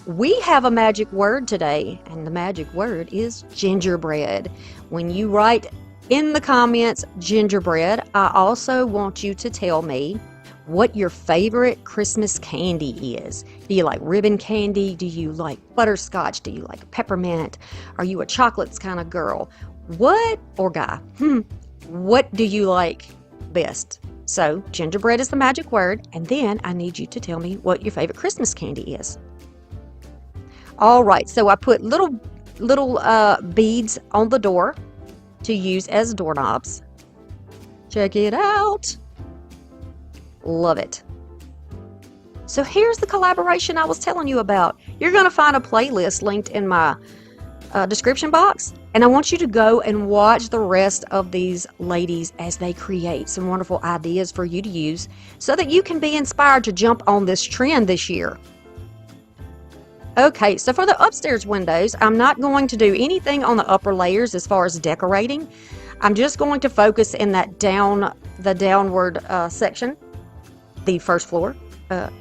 we have a magic word today, and the magic word is gingerbread. When you write in the comments gingerbread, I also want you to tell me what your favorite Christmas candy is. Do you like ribbon candy? Do you like butterscotch? Do you like peppermint? Are you a chocolates kind of girl? What, or guy? What do you like best? So gingerbread is the magic word, and then I need you to tell me what your favorite Christmas candy is. All right, so I put little beads on the door to use as doorknobs. Check it out. Love it. So here's the collaboration I was telling you about. You're going to find a playlist linked in my description box, and I want you to go and watch the rest of these ladies as they create some wonderful ideas for you to use so that you can be inspired to jump on this trend this year. Okay, so for the upstairs windows, I'm not going to do anything on the upper layers as far as decorating. I'm just going to focus in that downward section, the first floor,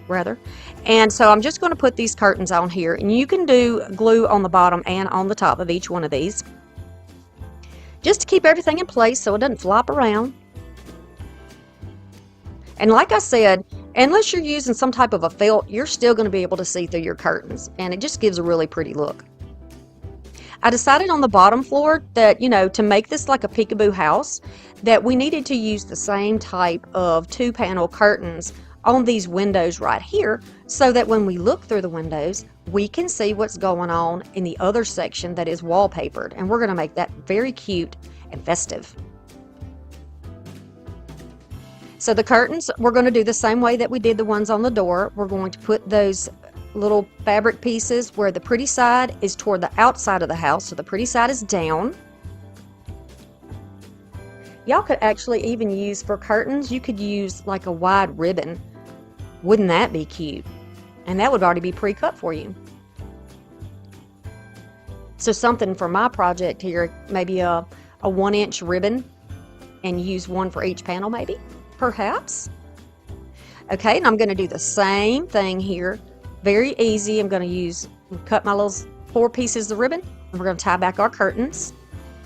rather. And so I'm just going to put these curtains on here, and you can do glue on the bottom and on the top of each one of these, just to keep everything in place so it doesn't flop around. And like I said, unless you're using some type of a felt, you're still going to be able to see through your curtains, and it just gives a really pretty look. I decided on the bottom floor that, you know, to make this like a peekaboo house, that we needed to use the same type of 2-panel curtains on these windows right here, so that when we look through the windows, we can see what's going on in the other section that is wallpapered, and we're going to make that very cute and festive. So the curtains, we're going to do the same way that we did the ones on the door. We're going to put those little fabric pieces where the pretty side is toward the outside of the house, so the pretty side is down. Y'all could actually even use, for curtains, you could use like a wide ribbon. Wouldn't that be cute? And that would already be pre-cut for you. So something for my project here, maybe a 1-inch ribbon, and use one for each panel maybe, perhaps. Okay, and I'm going to do the same thing here. Very easy. I'm going to cut my little 4 pieces of ribbon, and we're going to tie back our curtains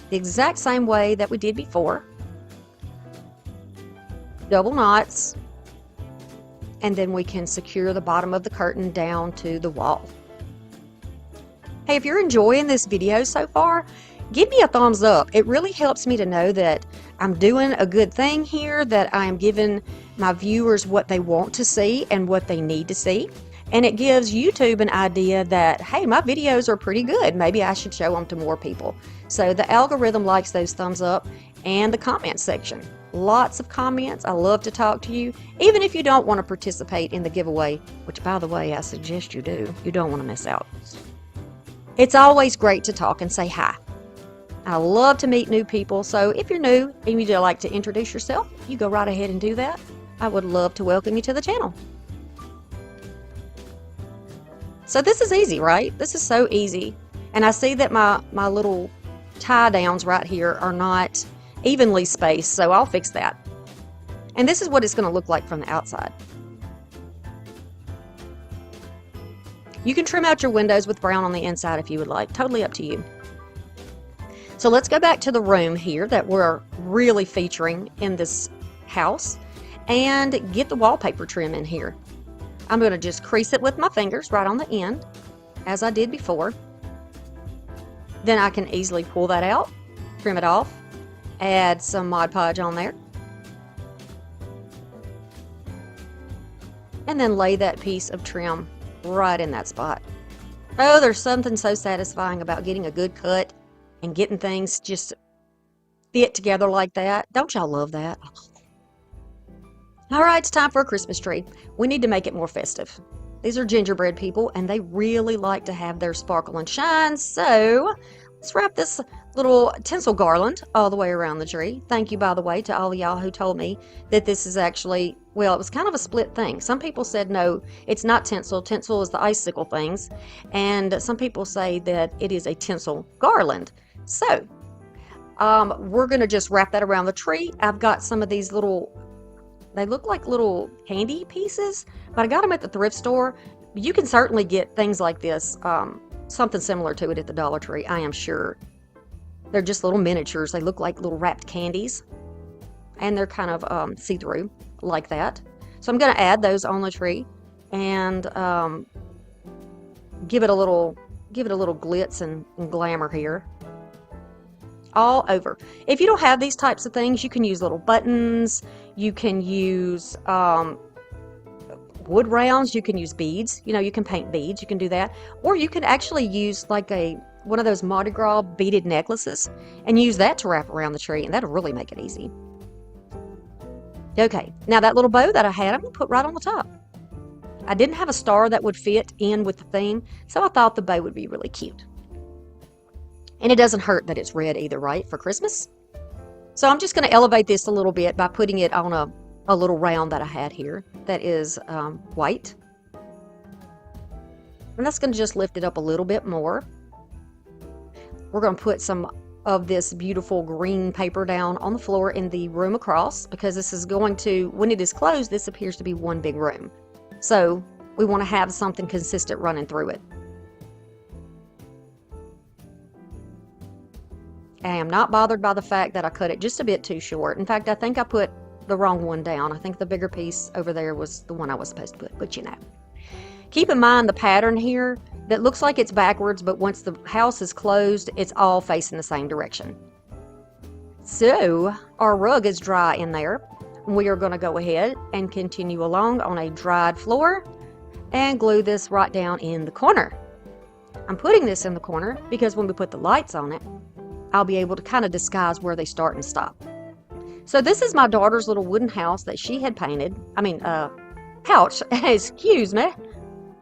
the exact same way that we did before. Double knots, and then we can secure the bottom of the curtain down to the wall. Hey, if you're enjoying this video so far, give me a thumbs up. It really helps me to know that I'm doing a good thing here, that I am giving my viewers what they want to see and what they need to see. And it gives YouTube an idea that, hey, my videos are pretty good. Maybe I should show them to more people. So the algorithm likes those thumbs up, and the comment section. Lots of comments. I love to talk to you, even if you don't want to participate in the giveaway, which, by the way, I suggest you do. You don't want to miss out. It's always great to talk and say hi. I love to meet new people, so if you're new and you'd like to introduce yourself, you go right ahead and do that. I would love to welcome you to the channel. So this is easy, right? This is so easy. And I see that my little tie downs right here are not evenly spaced, so I'll fix that. And this is what it's going to look like from the outside. You can trim out your windows with brown on the inside if you would like. Totally up to you. So let's go back to the room here that we're really featuring in this house and get the wallpaper trim in here. I'm going to just crease it with my fingers right on the end, as I did before. Then I can easily pull that out, trim it off, add some Mod Podge on there, and then lay that piece of trim right in that spot. Oh, there's something so satisfying about getting a good cut and getting things just fit together like that. Don't y'all love that? All right, it's time for a Christmas tree. We need to make it more festive. These are gingerbread people, and they really like to have their sparkle and shine, so let's wrap this little tinsel garland all the way around the tree. Thank you, by the way, to all of y'all who told me that this is actually, well, it was kind of a split thing. Some people said, no, it's not tinsel. Tinsel is the icicle things. And some people say that it is a tinsel garland. So we're going to just wrap that around the tree. I've got some of these little, they look like little candy pieces, but I got them at the thrift store. You can certainly get things like this, something similar to it at the Dollar Tree, I am sure. They're just little miniatures. They look like little wrapped candies, and they're kind of see-through like that. So I'm going to add those on the tree and give it a little glitz and glamour here. All over. If you don't have these types of things, you can use little buttons. You can use wood rounds. You can use beads. You know, you can paint beads. You can do that. Or you can actually use like one of those Mardi Gras beaded necklaces and use that to wrap around the tree, and that'll really make it easy. Okay, now that little bow that I had, I'm going to put right on the top. I didn't have a star that would fit in with the theme, so I thought the bow would be really cute. And it doesn't hurt that it's red either, right, for Christmas? So I'm just going to elevate this a little bit by putting it on a little round that I had here that is white. And that's going to just lift it up a little bit more. We're going to put some of this beautiful green paper down on the floor in the room across, because this is going to, when it is closed, this appears to be one big room. So we want to have something consistent running through it. I am not bothered by the fact that I cut it just a bit too short. In fact, I think I put the wrong one down. I think the bigger piece over there was the one I was supposed to put, but you know. Keep in mind the pattern here that looks like it's backwards, but once the house is closed, it's all facing the same direction. So our rug is dry in there. We are going to go ahead and continue along on a dried floor and glue this right down in the corner. I'm putting this in the corner because when we put the lights on it, I'll be able to kind of disguise where they start and stop. So this is my daughter's little wooden house that she had painted. Couch, excuse me.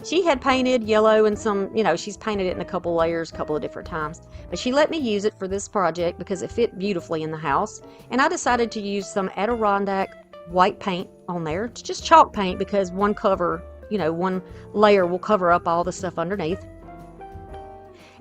She had painted yellow and some, she's painted it in a couple layers, a couple of different times. But she let me use it for this project because it fit beautifully in the house. And I decided to use some Adirondack white paint on there. It's just chalk paint because one layer will cover up all the stuff underneath.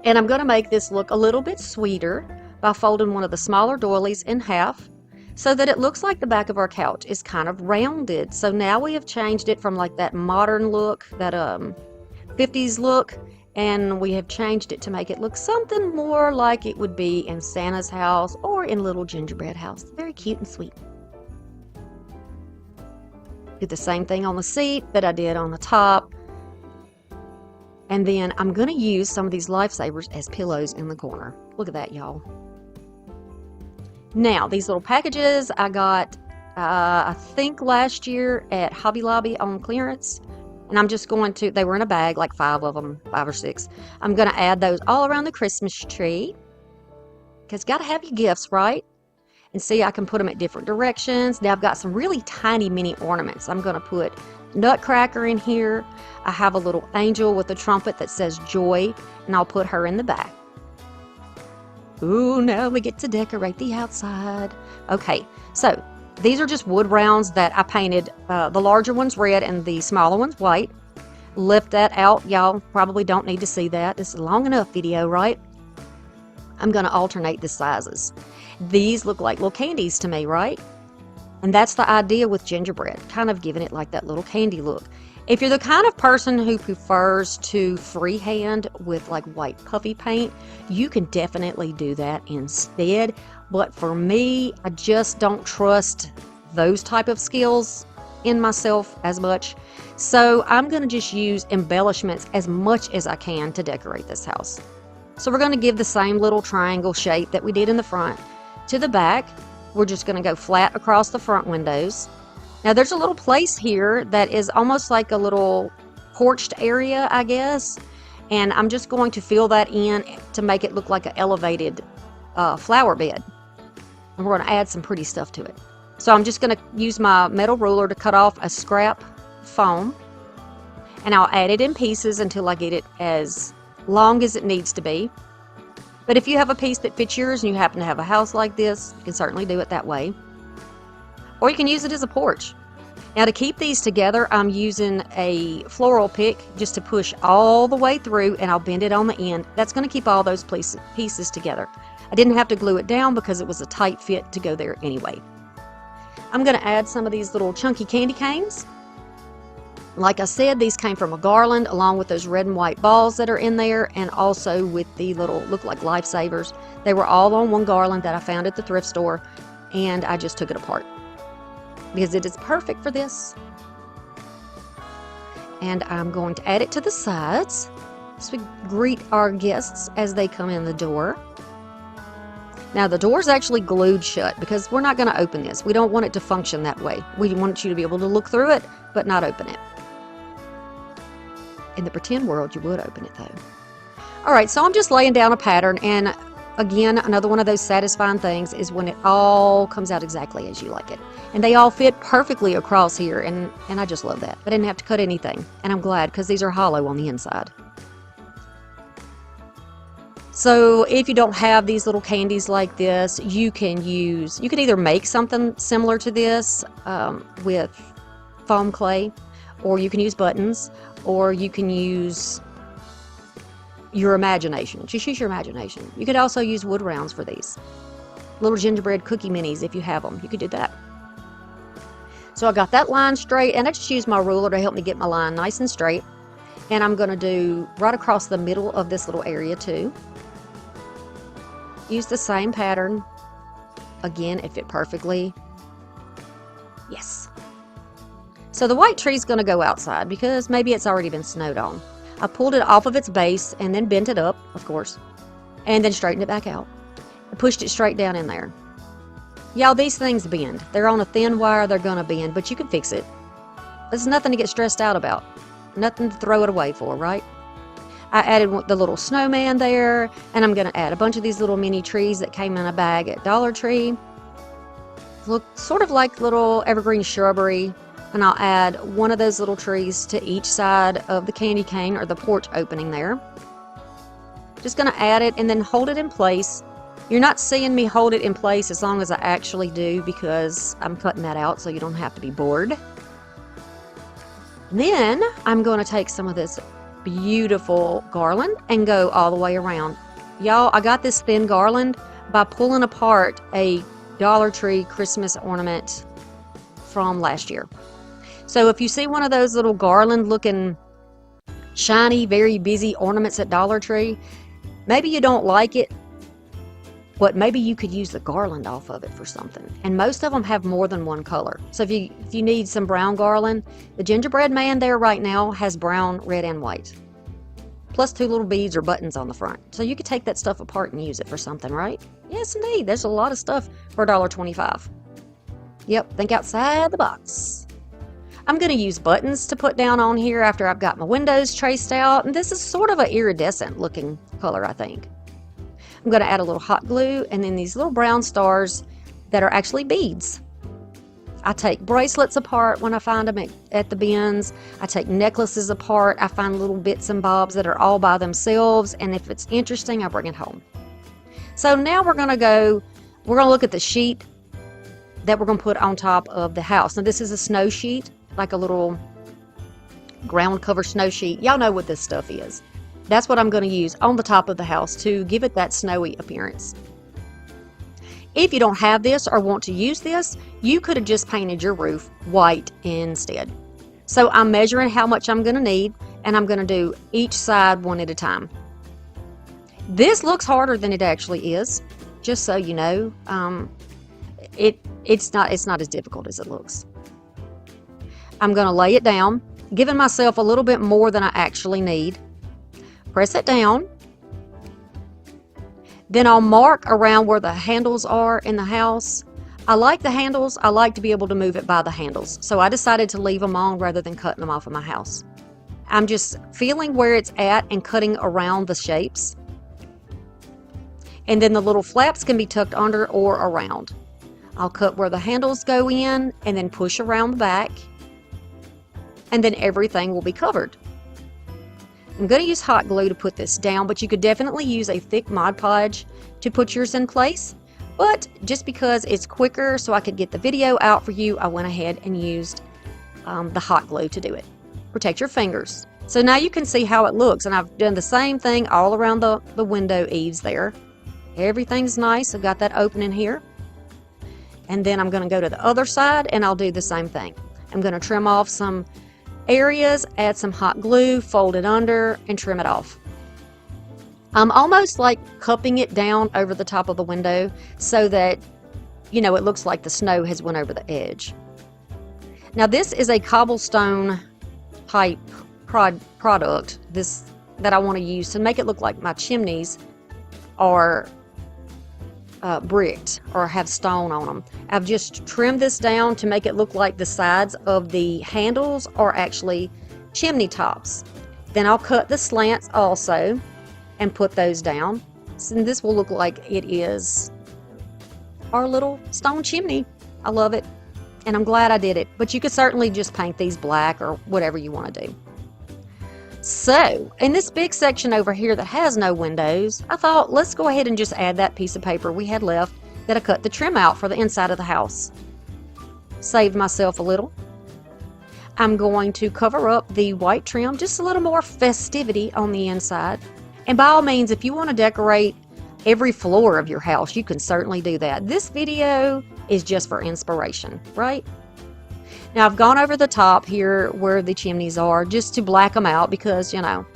And I'm going to make this look a little bit sweeter by folding one of the smaller doilies in half so that it looks like the back of our couch is kind of rounded. So now we have changed it from like that modern look, that 50s look, and we have changed it to make it look something more like it would be in Santa's house or in Little Gingerbread House. Very cute and sweet. Did the same thing on the seat that I did on the top. And then I'm going to use some of these lifesavers as pillows in the corner. Look at that, y'all. Now, these little packages I got, I think last year at Hobby Lobby on clearance. And I'm just going to, they were in a bag, like 5 of them, 5 or 6. I'm going to add those all around the Christmas tree. Because got to have your gifts, right? And see, I can put them at different directions. Now I've got some really tiny mini ornaments. I'm going to put Nutcracker in here. I have a little angel with a trumpet that says joy, and I'll put her in the back. Ooh, now we get to decorate the outside. Okay, so these are just wood rounds that I painted, the larger ones red and the smaller ones white. Lift that out. Y'all probably don't need to see that. This is a long enough video, right? I'm going to alternate the sizes. These look like little candies to me, right? And that's the idea with gingerbread, kind of giving it like that little candy look. If you're the kind of person who prefers to freehand with like white puffy paint, you can definitely do that instead. But for me, I just don't trust those type of skills in myself as much. So I'm going to just use embellishments as much as I can to decorate this house. So we're going to give the same little triangle shape that we did in the front to the back. We're just going to go flat across the front windows. Now there's a little place here that is almost like a little porched area, I guess. And I'm just going to fill that in to make it look like an elevated flower bed. And we're going to add some pretty stuff to it. So I'm just going to use my metal ruler to cut off a scrap foam. And I'll add it in pieces until I get it as long as it needs to be. But if you have a piece that fits yours and you happen to have a house like this, you can certainly do it that way. Or you can use it as a porch. Now to keep these together, I'm using a floral pick just to push all the way through, and I'll bend it on the end. That's going to keep all those pieces together. I didn't have to glue it down because it was a tight fit to go there anyway. I'm going to add some of these little chunky candy canes. Like I said, these came from a garland along with those red and white balls that are in there, and also with the little, look like lifesavers. They were all on one garland that I found at the thrift store, and I just took it apart because it is perfect for this. And I'm going to add it to the sides so we greet our guests as they come in the door. Now the door's actually glued shut because we're not going to open this. We don't want it to function that way. We want you to be able to look through it, but not open it. In the pretend world, you would open it though. All right, so I'm just laying down a pattern, and again, another one of those satisfying things is when it all comes out exactly as you like it. And they all fit perfectly across here, and I just love that. I didn't have to cut anything, and I'm glad because these are hollow on the inside. So if you don't have these little candies like this, you can either make something similar to this with foam clay, or you can use buttons, or you can use your imagination. Just use your imagination. You could also use wood rounds for these. Little gingerbread cookie minis if you have them. You could do that. So I got that line straight, and I just used my ruler to help me get my line nice and straight. And I'm going to do right across the middle of this little area too. Use the same pattern. Again, it fit perfectly. Yes. So the white tree is going to go outside because maybe it's already been snowed on. I pulled it off of its base and then bent it up, of course, and then straightened it back out. I pushed it straight down in there. Y'all, these things bend. They're on a thin wire, they're going to bend, but you can fix it. There's nothing to get stressed out about. Nothing to throw it away for, right? I added the little snowman there, and I'm going to add a bunch of these little mini trees that came in a bag at Dollar Tree. Look sort of like little evergreen shrubbery, and I'll add one of those little trees to each side of the candy cane or the porch opening there. Just going to add it and then hold it in place. You're not seeing me hold it in place as long as I actually do because I'm cutting that out so you don't have to be bored. Then I'm going to take some of this beautiful garland and go all the way around. Y'all, I got this thin garland by pulling apart a Dollar Tree Christmas ornament from last year. So if you see one of those little garland looking shiny, very busy ornaments at Dollar Tree, maybe you don't like it, but maybe you could use the garland off of it for something. And most of them have more than one color. So if you need some brown garland, the gingerbread man there right now has brown, red, and white. Plus 2 little beads or buttons on the front. So you could take that stuff apart and use it for something, right? Yes, indeed. There's a lot of stuff for $1.25. Yep, think outside the box. I'm going to use buttons to put down on here after I've got my windows traced out. And this is sort of an iridescent looking color, I think. I'm going to add a little hot glue and then these little brown stars that are actually beads. I take bracelets apart when I find them at the bins. I take necklaces apart. I find little bits and bobs that are all by themselves. And if it's interesting, I bring it home. So now we're going to look at the sheet that we're going to put on top of the house. Now this is a snow sheet, like a little ground cover snow sheet. Y'all know what this stuff is. That's what I'm going to use on the top of the house to give it that snowy appearance. If you don't have this or want to use this, you could have just painted your roof white instead. So I'm measuring how much I'm going to need, and I'm going to do each side one at a time. This looks harder than it actually is, just so you know. It's not as difficult as it looks. I'm going to lay it down, giving myself a little bit more than I actually need. Press it down. Then I'll mark around where the handles are in the house. I like the handles. I like to be able to move it by the handles. So I decided to leave them on rather than cutting them off of my house. I'm just feeling where it's at and cutting around the shapes. And then the little flaps can be tucked under or around. I'll cut where the handles go in and then push around the back. And then everything will be covered. I'm going to use hot glue to put this down, but you could definitely use a thick Mod Podge to put yours in place. But just because it's quicker so I could get the video out for you, I went ahead and used the hot glue to do it. Protect your fingers. So now you can see how it looks, and I've done the same thing all around the window eaves there. Everything's nice. I've got that opening here. And then I'm going to go to the other side and I'll do the same thing. I'm going to trim off some areas, add some hot glue, fold it under, and trim it off. I'm almost like cupping it down over the top of the window so that, you know, it looks like the snow has went over the edge. Now this is a cobblestone type product that I want to use to make it look like my chimneys are bricked or have stone on them. I've just trimmed this down to make it look like the sides of the handles are actually chimney tops. Then I'll cut the slants also and put those down. And this will look like it is our little stone chimney. I love it, and I'm glad I did it. But you could certainly just paint these black or whatever you want to do. So, in this big section over here that has no windows, I thought let's go ahead and just add that piece of paper we had left that I cut the trim out for the inside of the house. Saved myself a little. I'm going to cover up the white trim, just a little more festivity on the inside. And by all means, if you want to decorate every floor of your house, you can certainly do that. This video is just for inspiration, right? Now I've gone over the top here where the chimneys are just to black them out because, you know,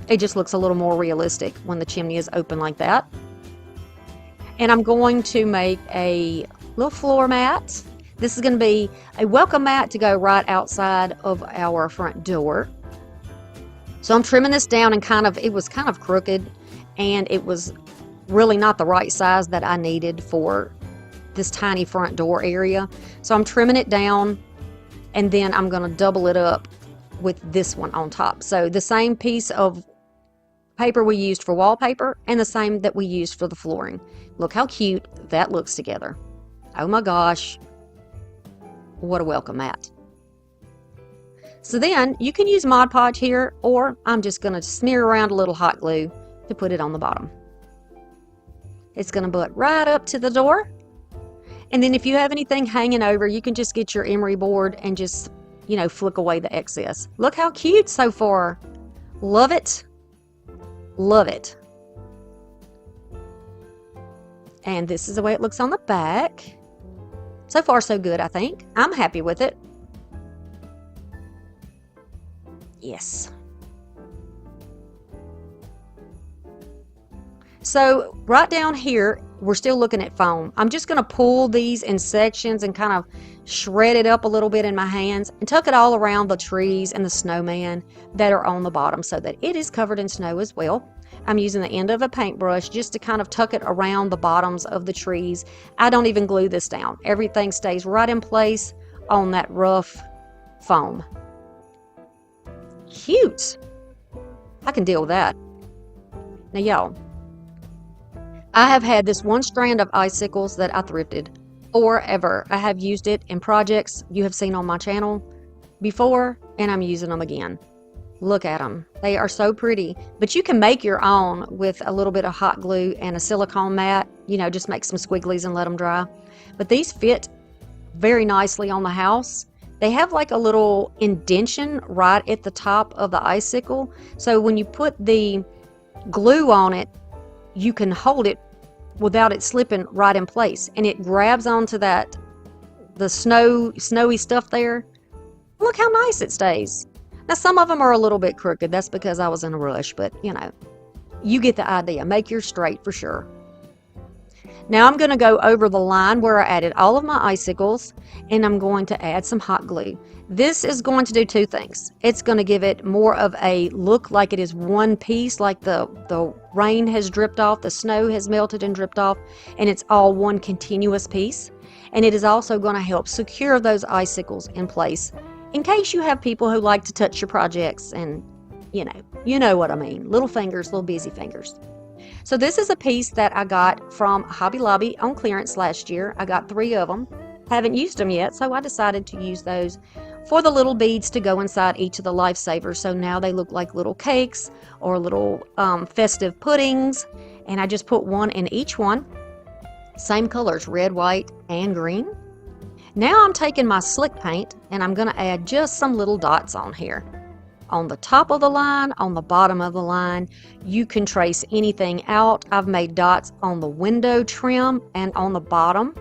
it just looks a little more realistic when the chimney is open like that. And I'm going to make a little floor mat. This is going to be a welcome mat to go right outside of our front door. So I'm trimming this down and it was kind of crooked and it was really not the right size that I needed for this tiny front door area. So I'm trimming it down and then I'm going to double it up with this one on top. So the same piece of paper we used for wallpaper and the same that we used for the flooring. Look how cute that looks together. Oh my gosh. What a welcome mat. So then you can use Mod Podge here, or I'm just going to smear around a little hot glue to put it on the bottom. It's going to butt right up to the door. And then if you have anything hanging over, you can just get your emery board and just, you know, flick away the excess. Look how cute so far. Love it. Love it. And this is the way it looks on the back. So far so good, I think. I'm happy with it. Yes. So right down here, we're still looking at foam. I'm just going to pull these in sections and kind of shred it up a little bit in my hands and tuck it all around the trees and the snowman that are on the bottom so that it is covered in snow as well. I'm using the end of a paintbrush just to kind of tuck it around the bottoms of the trees. I don't even glue this down. Everything stays right in place on that rough foam. Cute. I can deal with that. Now y'all, I have had this one strand of icicles that I thrifted forever. I have used it in projects you have seen on my channel before, and I'm using them again. Look at them. They are so pretty. But you can make your own with a little bit of hot glue and a silicone mat. You know, just make some squigglies and let them dry. But these fit very nicely on the house. They have like a little indentation right at the top of the icicle. So when you put the glue on it, you can hold it without it slipping right in place. And it grabs onto that, the snowy stuff there. Look how nice it stays. Now some of them are a little bit crooked. That's because I was in a rush, but you know, you get the idea. Make yours straight for sure. Now I'm going to go over the line where I added all of my icicles, and I'm going to add some hot glue. This is going to do two things. It's going to give it more of a look like it is one piece, like the rain has dripped off, the snow has melted and dripped off, and it's all one continuous piece. And it is also going to help secure those icicles in place in case you have people who like to touch your projects and, you know what I mean. Little fingers, little busy fingers. So this is a piece that I got from Hobby Lobby on clearance last year. I got 3 of them. Haven't used them yet, so I decided to use those for the little beads to go inside each of the lifesavers. So now they look like little cakes or little festive puddings. And I just put one in each one. Same colors, red, white, and green. Now I'm taking my slick paint and I'm going to add just some little dots on here. On the top of the line, on the bottom of the line, you can trace anything out. I've made dots on the window trim and on the bottom.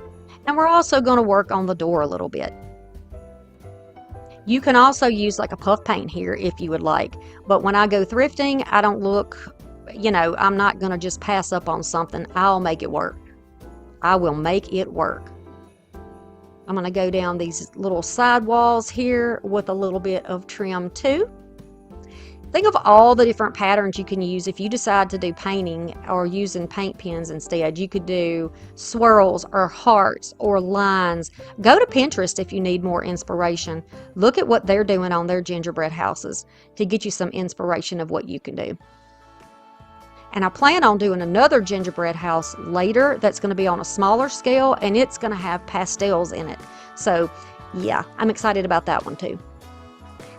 And we're also going to work on the door a little bit. You can also use like a puff paint here if you would like. But when I go thrifting, I don't look, I'm not going to just pass up on something. I'll make it work. I will make it work. I'm going to go down these little side walls here with a little bit of trim too. Think of all the different patterns you can use if you decide to do painting or using paint pens instead. You could do swirls or hearts or lines. Go to Pinterest if you need more inspiration. Look at what they're doing on their gingerbread houses to get you some inspiration of what you can do. And I plan on doing another gingerbread house later that's going to be on a smaller scale, and it's going to have pastels in it. So yeah, I'm excited about that one too.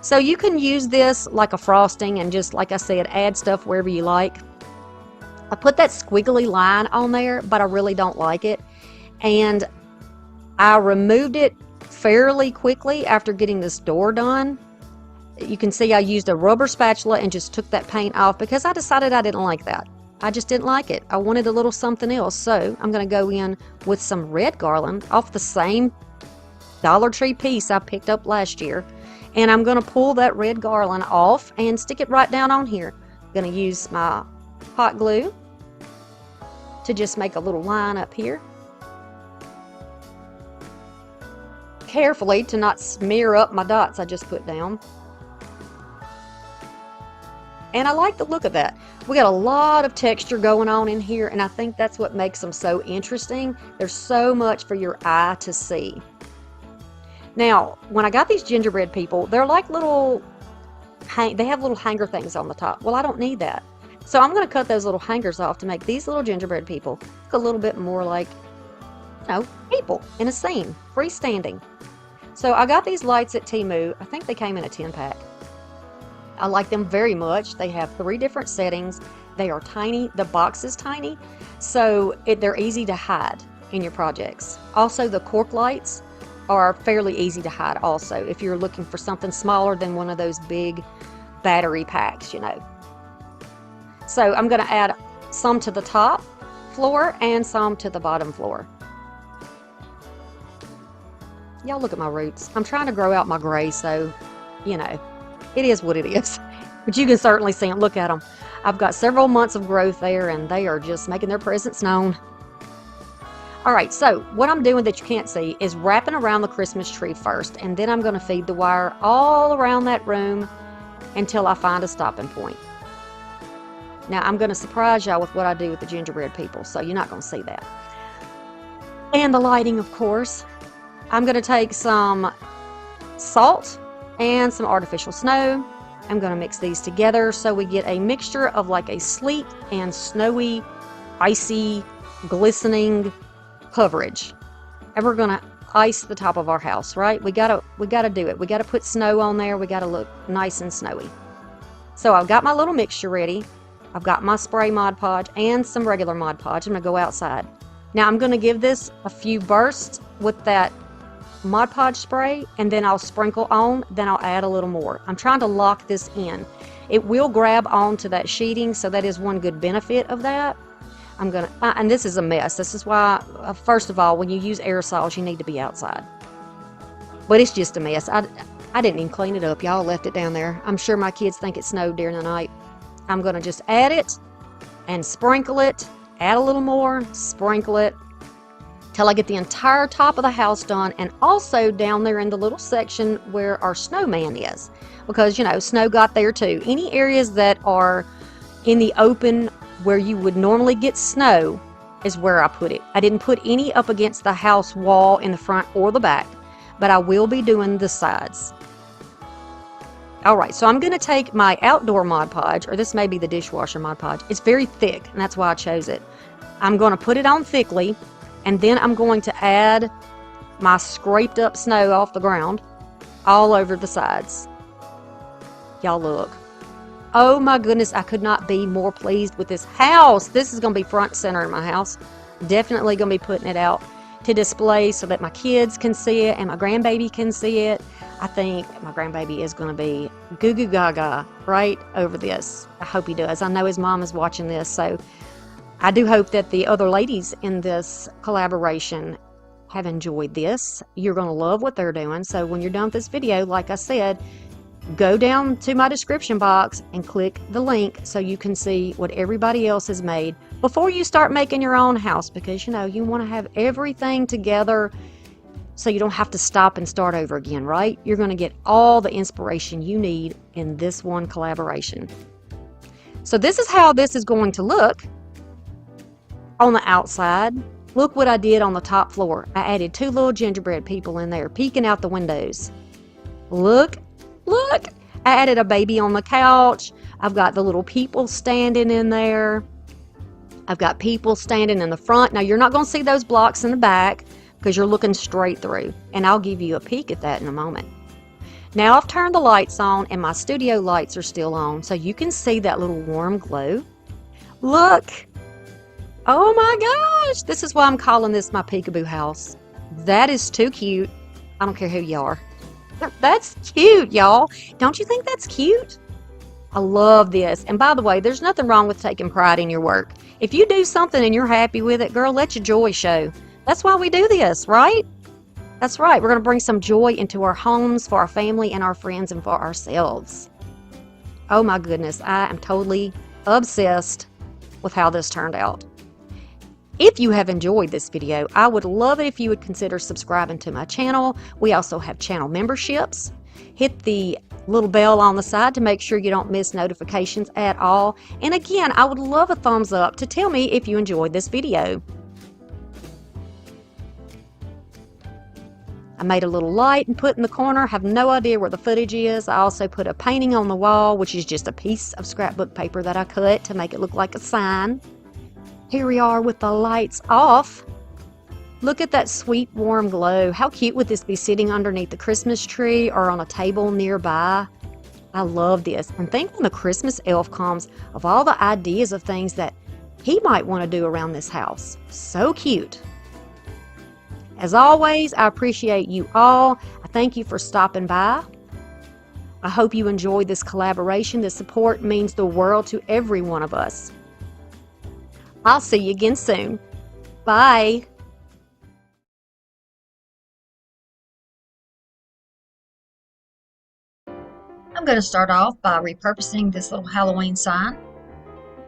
So you can use this like a frosting and just, like I said, add stuff wherever you like. I put that squiggly line on there, but I really don't like it. And I removed it fairly quickly after getting this door done. You can see I used a rubber spatula and just took that paint off because I decided I didn't like that. I just didn't like it. I wanted a little something else. So I'm going to go in with some red garland off the same Dollar Tree piece I picked up last year. And I'm going to pull that red garland off and stick it right down on here. I'm going to use my hot glue to just make a little line up here. Carefully to not smear up my dots I just put down. And I like the look of that. We got a lot of texture going on in here, and I think that's what makes them so interesting. There's so much for your eye to see. Now, when I got these gingerbread people, they're like little, they have little hanger things on the top. Well, I don't need that. So I'm going to cut those little hangers off to make these little gingerbread people look a little bit more like, you know, people in a scene, freestanding. So I got these lights at Temu. I think they came in a 10-pack. I like them very much. They have 3 different settings. They are tiny. The box is tiny, so they're easy to hide in your projects. Also, the cork lights are fairly easy to hide also if you're looking for something smaller than one of those big battery packs, you know. So I'm going to add some to the top floor and some to the bottom floor. Y'all look at my roots. I'm trying to grow out my gray, so, you know, it is what it is. But you can certainly see them. Look at them. I've got several months of growth there, and they are just making their presence known. All right, so what I'm doing that you can't see is wrapping around the Christmas tree first, and then I'm going to feed the wire all around that room until I find a stopping point. Now, I'm going to surprise y'all with what I do with the gingerbread people, so you're not going to see that. And the lighting, of course. I'm going to take some salt and some artificial snow. I'm going to mix these together so we get a mixture of like a sleet and snowy, icy, glistening coverage. And we're going to ice the top of our house, right? We gotta do it. We gotta put snow on there. We gotta look nice and snowy. So I've got my little mixture ready. I've got my spray Mod Podge and some regular Mod Podge. I'm gonna go outside. Now I'm gonna give this a few bursts with that Mod Podge spray, and then I'll sprinkle on, then I'll add a little more. I'm trying to lock this in. It will grab onto that sheeting, so that is one good benefit of that. I'm gonna, and this is a mess. This is why, first of all, when you use aerosols, you need to be outside. But it's just a mess. I didn't even clean it up. Y'all left it down there. I'm sure my kids think it snowed during the night. I'm gonna just add it and sprinkle it, add a little more, sprinkle it, till I get the entire top of the house done, and also down there in the little section where our snowman is. Because, you know, snow got there too. Any areas that are in the open where you would normally get snow is where I put it. I didn't put any up against the house wall in the front or the back, but I will be doing the sides. Alright, so I'm going to take my outdoor Mod Podge, or this may be the dishwasher Mod Podge. It's very thick, and that's why I chose it. I'm going to put it on thickly, and then I'm going to add my scraped up snow off the ground all over the sides. Y'all look. Oh my goodness, I could not be more pleased with this house. This is going to be front and center in my house. Definitely going to be putting it out to display so that my kids can see it and my grandbaby can see it. I think my grandbaby is going to be goo goo gaga right over this. I hope he does. I know his mom is watching this, so I do hope that the other ladies in this collaboration have enjoyed this. You're going to love what they're doing. So when you're done with this video, like I said, go down to my description box and click the link so you can see what everybody else has made before you start making your own house, because you know you want to have everything together so you don't have to stop and start over again, right? You're going to get all the inspiration you need in this one collaboration. So this is how this is going to look on the outside. Look what I did on the top floor. I added 2 little gingerbread people in there peeking out the windows. Look. I added a baby on the couch. I've got the little people standing in there. I've got people standing in the front. Now, you're not going to see those blocks in the back because you're looking straight through. And I'll give you a peek at that in a moment. Now I've turned the lights on and my studio lights are still on, so you can see that little warm glow. Look! Oh my gosh! This is why I'm calling this my peekaboo house. That is too cute. I don't care who you are. That's cute, y'all. Don't you think that's cute? I love this. And by the way, there's nothing wrong with taking pride in your work. If you do something and you're happy with it, girl, let your joy show. That's why we do this, right? That's right. We're going to bring some joy into our homes, for our family and our friends, and for ourselves. Oh my goodness, I am totally obsessed with how this turned out. If you have enjoyed this video, I would love it if you would consider subscribing to my channel. We also have channel memberships. Hit the little bell on the side to make sure you don't miss notifications at all. And again, I would love a thumbs up to tell me if you enjoyed this video. I made a little light and put in the corner. Have no idea where the footage is. I also put a painting on the wall, which is just a piece of scrapbook paper that I cut to make it look like a sign. Here we are with the lights off. Look at that sweet warm glow. How cute would this be sitting underneath the Christmas tree or on a table nearby? I love this. And think when the Christmas elf comes, of all the ideas of things that he might want to do around this house. So cute. As always, I appreciate you all. I thank you for stopping by. I hope you enjoyed this collaboration. The support means the world to every one of us. I'll see you again soon. Bye. I'm going to start off by repurposing this little Halloween sign,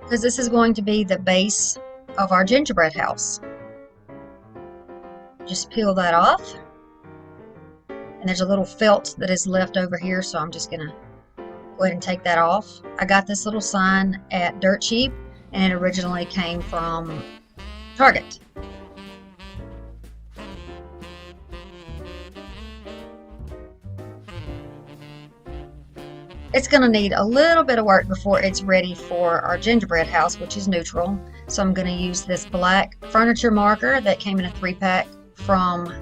because this is going to be the base of our gingerbread house. Just peel that off, and there's a little felt that is left over here, so I'm just going to go ahead and take that off. I got this little sign at Dirt Cheap, and it originally came from Target. It's going to need a little bit of work before it's ready for our gingerbread house, which is neutral. So I'm going to use this black furniture marker that came in a 3-pack from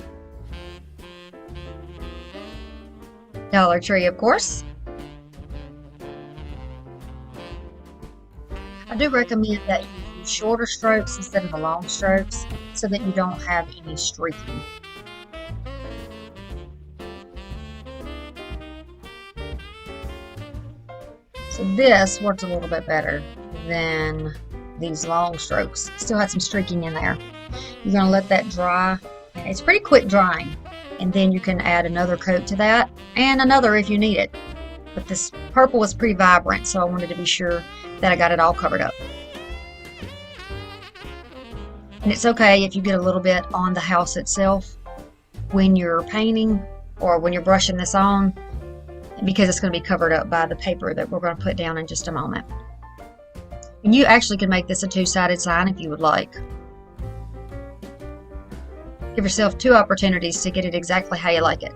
Dollar Tree, of course. I do recommend that you use shorter strokes instead of the long strokes so that you don't have any streaking. So this works a little bit better than these long strokes. Still had some streaking in there. You're going to let that dry. It's pretty quick drying. And then you can add another coat to that and another if you need it. But this purple is pretty vibrant, so I wanted to be sure that I got it all covered up. And it's okay if you get a little bit on the house itself when you're painting or when you're brushing this on, because it's going to be covered up by the paper that we're going to put down in just a moment. And you actually can make this a 2-sided sign if you would like. Give yourself 2 opportunities to get it exactly how you like it.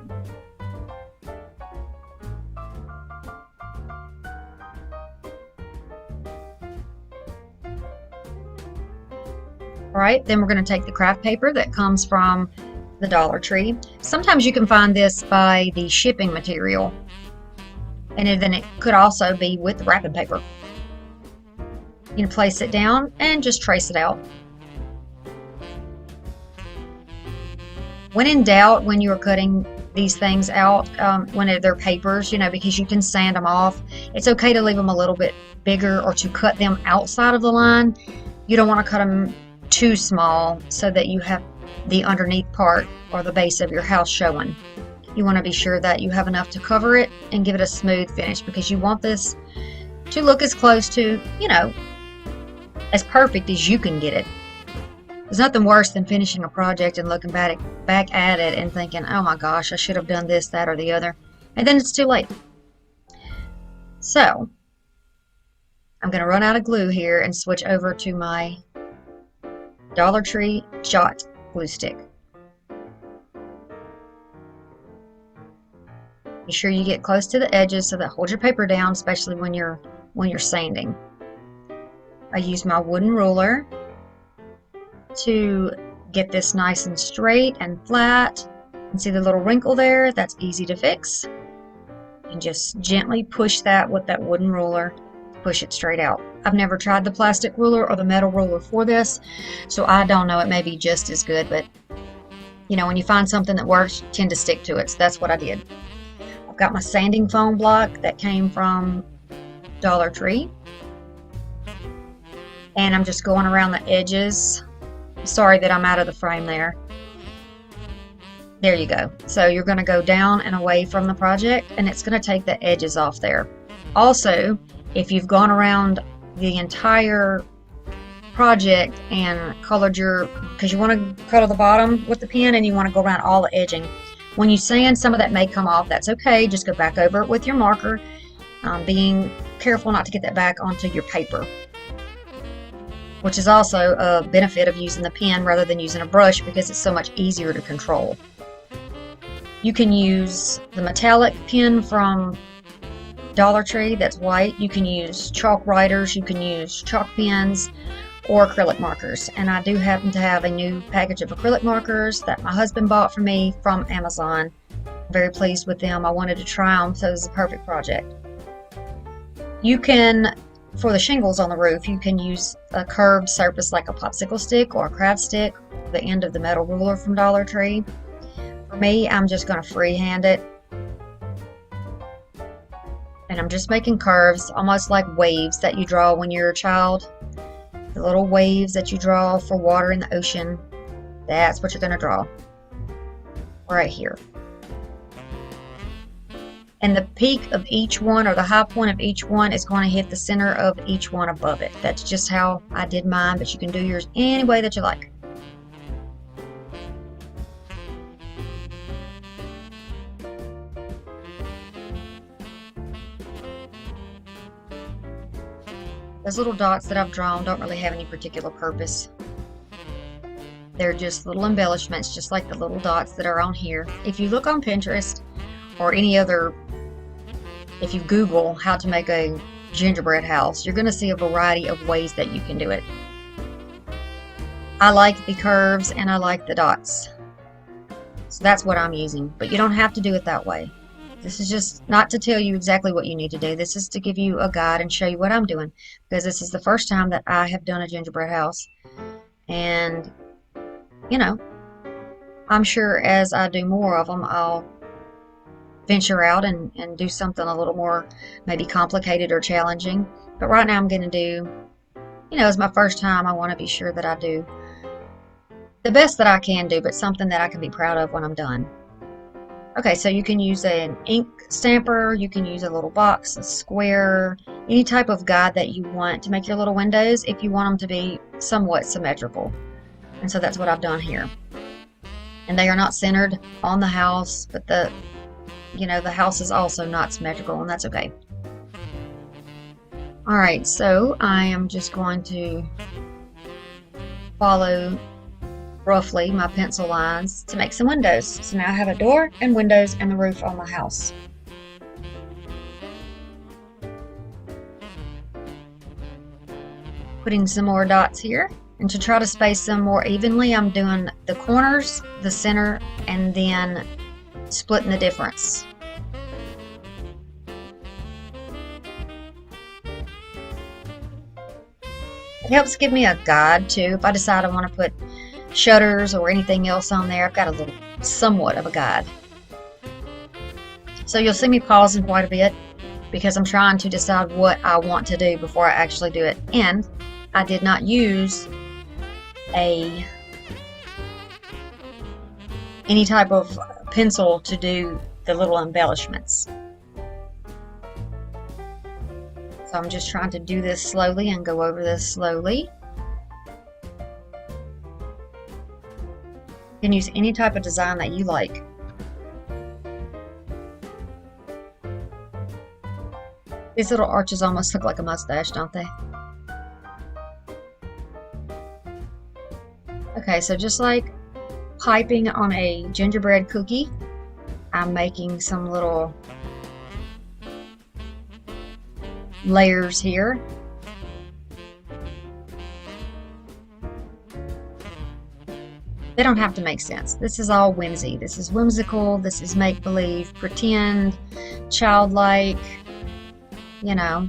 Alright, then we're going to take the craft paper that comes from the Dollar Tree. Sometimes you can find this by the shipping material. And then it could also be with the wrapping paper. You can place it down and just trace it out. When in doubt, when you're cutting these things out, when they're papers, because you can sand them off, it's okay to leave them a little bit bigger or to cut them outside of the line. You don't want to cut them too small so that you have the underneath part or the base of your house showing. You want to be sure that you have enough to cover it and give it a smooth finish, because you want this to look as close to, as perfect as you can get it. There's nothing worse than finishing a project and looking back at it and thinking, oh my gosh, I should have done this, that, or the other. And then it's too late. So, I'm going to run out of glue here and switch over to my Dollar Tree Jot glue stick. Be sure you get close to the edges so that holds your paper down, especially when you're sanding. I use my wooden ruler to get this nice and straight and flat. And see the little wrinkle there? That's easy to fix. And just gently push that with that wooden ruler, push it straight out. I've never tried the plastic ruler or the metal ruler for this, so I don't know, it may be just as good, but you know, when you find something that works, you tend to stick to it, so that's what I did. I've got my sanding foam block that came from Dollar Tree, and I'm just going around the edges. Sorry that I'm out of the frame there. There you go. So you're going to go down and away from the project, and it's going to take the edges off there. Also, if you've gone around the entire project and colored your, because you want to color the bottom with the pen and you want to go around all the edging. When you sand, some of that may come off. That's okay. Just go back over it with your marker, being careful not to get that back onto your paper, which is also a benefit of using the pen rather than using a brush because it's so much easier to control. You can use the metallic pen from Dollar Tree that's white. You can use chalk writers, you can use chalk pens, or acrylic markers. And I do happen to have a new package of acrylic markers that my husband bought for me from Amazon. I'm very pleased with them. I wanted to try them, so it was a perfect project. You can, for the shingles on the roof, you can use a curved surface like a popsicle stick or a craft stick, the end of the metal ruler from Dollar Tree. For me, I'm just going to freehand it. And I'm just making curves, almost like waves that you draw when you're a child. The little waves that you draw for water in the ocean, that's what you're going to draw right here. And the peak of each one, or the high point of each one, is going to hit the center of each one above it. That's just how I did mine, but you can do yours any way that you like. Those little dots that I've drawn don't really have any particular purpose. They're just little embellishments, just like the little dots that are on here. If you look on Pinterest or any other, if you Google how to make a gingerbread house, you're going to see a variety of ways that you can do it. I like the curves and I like the dots. So that's what I'm using, but you don't have to do it that way. This is just not to tell you exactly what you need to do. This is to give you a guide and show you what I'm doing, because this is the first time that I have done a gingerbread house. And, you know, I'm sure as I do more of them, I'll venture out and do something a little more maybe complicated or challenging. But right now I'm going to do, you know, it's my first time. I want to be sure that I do the best that I can do, but something that I can be proud of when I'm done. Okay, so you can use an ink stamper, you can use a little box, a square, any type of guide that you want to make your little windows if you want them to be somewhat symmetrical. And so that's what I've done here. And they are not centered on the house, but the house is also not symmetrical, and that's okay. Alright, so I am just going to follow roughly my pencil lines to make some windows. So now I have a door and windows and the roof on my house. Putting some more dots here, and to try to space them more evenly, I'm doing the corners, the center, and then splitting the difference. It helps give me a guide too. If I decide I want to put shutters or anything else on there, I've got a little somewhat of a guide. So you'll see me pausing quite a bit because I'm trying to decide what I want to do before I actually do it. And I did not use any type of pencil to do the little embellishments. So I'm just trying to do this slowly and go over this slowly. You can use any type of design that you like. These little arches almost look like a mustache, don't they? Okay, so just like piping on a gingerbread cookie, I'm making some little layers here. They don't have to make sense. This is all whimsy. This is whimsical. This is make-believe, pretend, childlike, you know,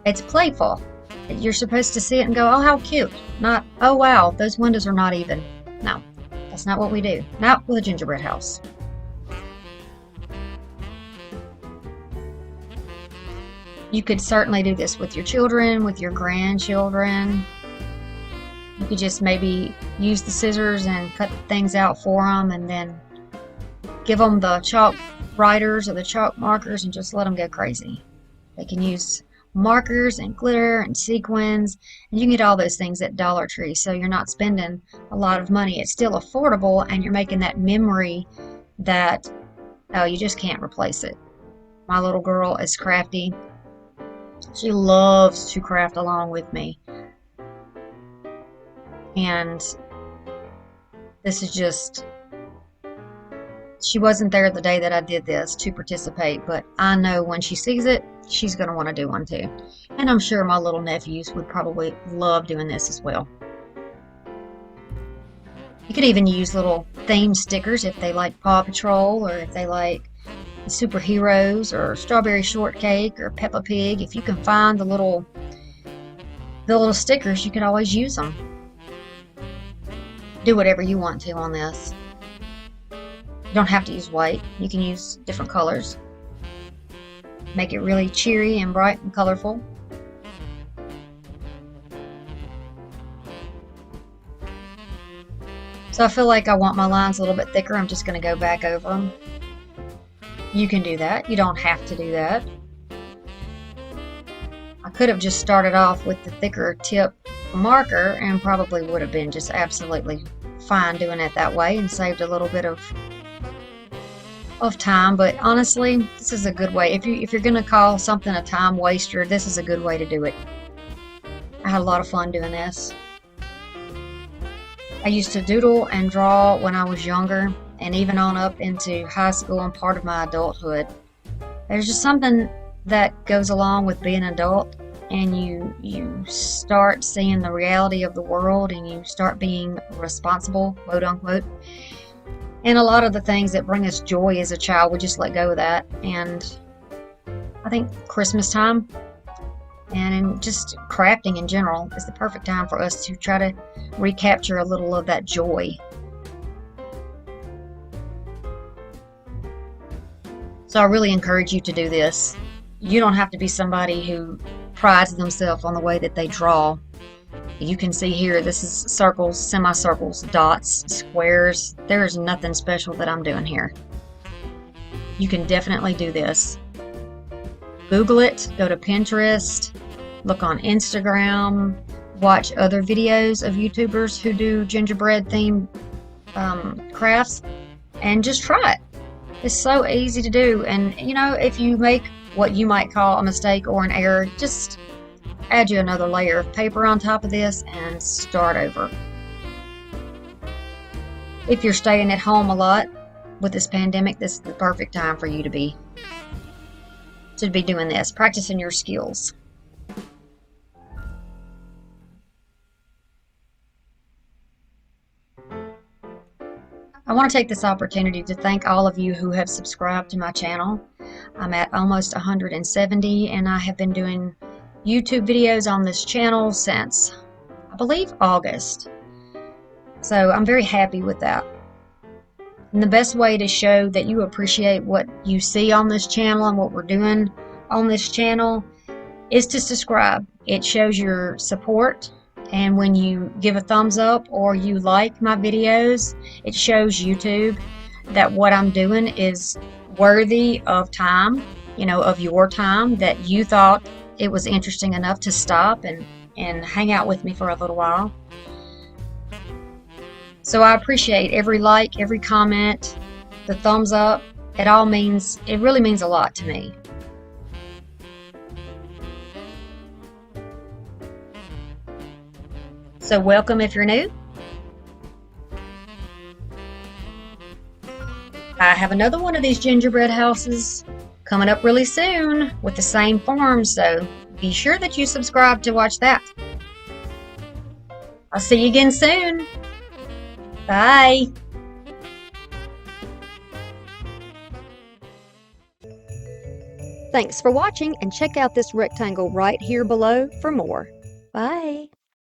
it's playful. You're supposed to see it and go, oh, how cute. Not, oh, wow, those windows are not even. No, that's not what we do. Not with a gingerbread house. You could certainly do this with your children, with your grandchildren. You could just maybe use the scissors and cut things out for them, and then give them the chalk writers or the chalk markers and just let them go crazy. They can use markers and glitter and sequins, and you can get all those things at Dollar Tree, so you're not spending a lot of money. It's still affordable, and you're making that memory that, oh, you just can't replace it. My little girl is crafty. She loves to craft along with me, and this is just, she wasn't there the day that I did this to participate, but I know when she sees it, she's going to want to do one too. And I'm sure my little nephews would probably love doing this as well. You could even use little theme stickers if they like Paw Patrol, or if they like superheroes, or Strawberry Shortcake, or Peppa Pig. If you can find the little stickers, you can always use them. Do whatever you want to on this. You don't have to use white. You can use different colors. Make it really cheery and bright and colorful. So I feel like I want my lines a little bit thicker. I'm just going to go back over them. You can do that. You don't have to do that. I could have just started off with the thicker tip marker and probably would have been just absolutely fine doing it that way and saved a little bit of time, but honestly, this is a good way. If you're gonna call something a time waster, this is a good way to do it. I had a lot of fun doing this. I used to doodle and draw when I was younger, and even on up into high school and part of my adulthood. There's just something that goes along with being an adult, and you start seeing the reality of the world, and you start being responsible, quote unquote. And a lot of the things that bring us joy as a child, we just let go of that. And I think Christmas time and just crafting in general is the perfect time for us to try to recapture a little of that joy. So I really encourage you to do this. You don't have to be somebody who prides themselves on the way that they draw. You can see here, this is circles, semicircles, dots, squares. There's nothing special that I'm doing here. You can definitely do this. Google it, go to Pinterest, look on Instagram, watch other videos of YouTubers who do gingerbread themed crafts, and just try it. It's so easy to do, and you know, if you make what you might call a mistake or an error, just add you another layer of paper on top of this and start over. If you're staying at home a lot with this pandemic, this is the perfect time for you to be doing this, practicing your skills. I want to take this opportunity to thank all of you who have subscribed to my channel. I'm at almost 170, and I have been doing YouTube videos on this channel since, I believe, August. So I'm very happy with that. And the best way to show that you appreciate what you see on this channel and what we're doing on this channel is to subscribe. It shows your support, and when you give a thumbs up or you like my videos, it shows YouTube that what I'm doing is worthy of time, you know, of your time, that you thought it was interesting enough to stop and hang out with me for a little while. So I appreciate every like, every comment, the thumbs up. It really means a lot to me. So welcome if you're new. I have another one of these gingerbread houses coming up really soon with the same form, so be sure that you subscribe to watch that. I'll see you again soon. Bye. Thanks for watching, and check out this rectangle right here below for more. Bye.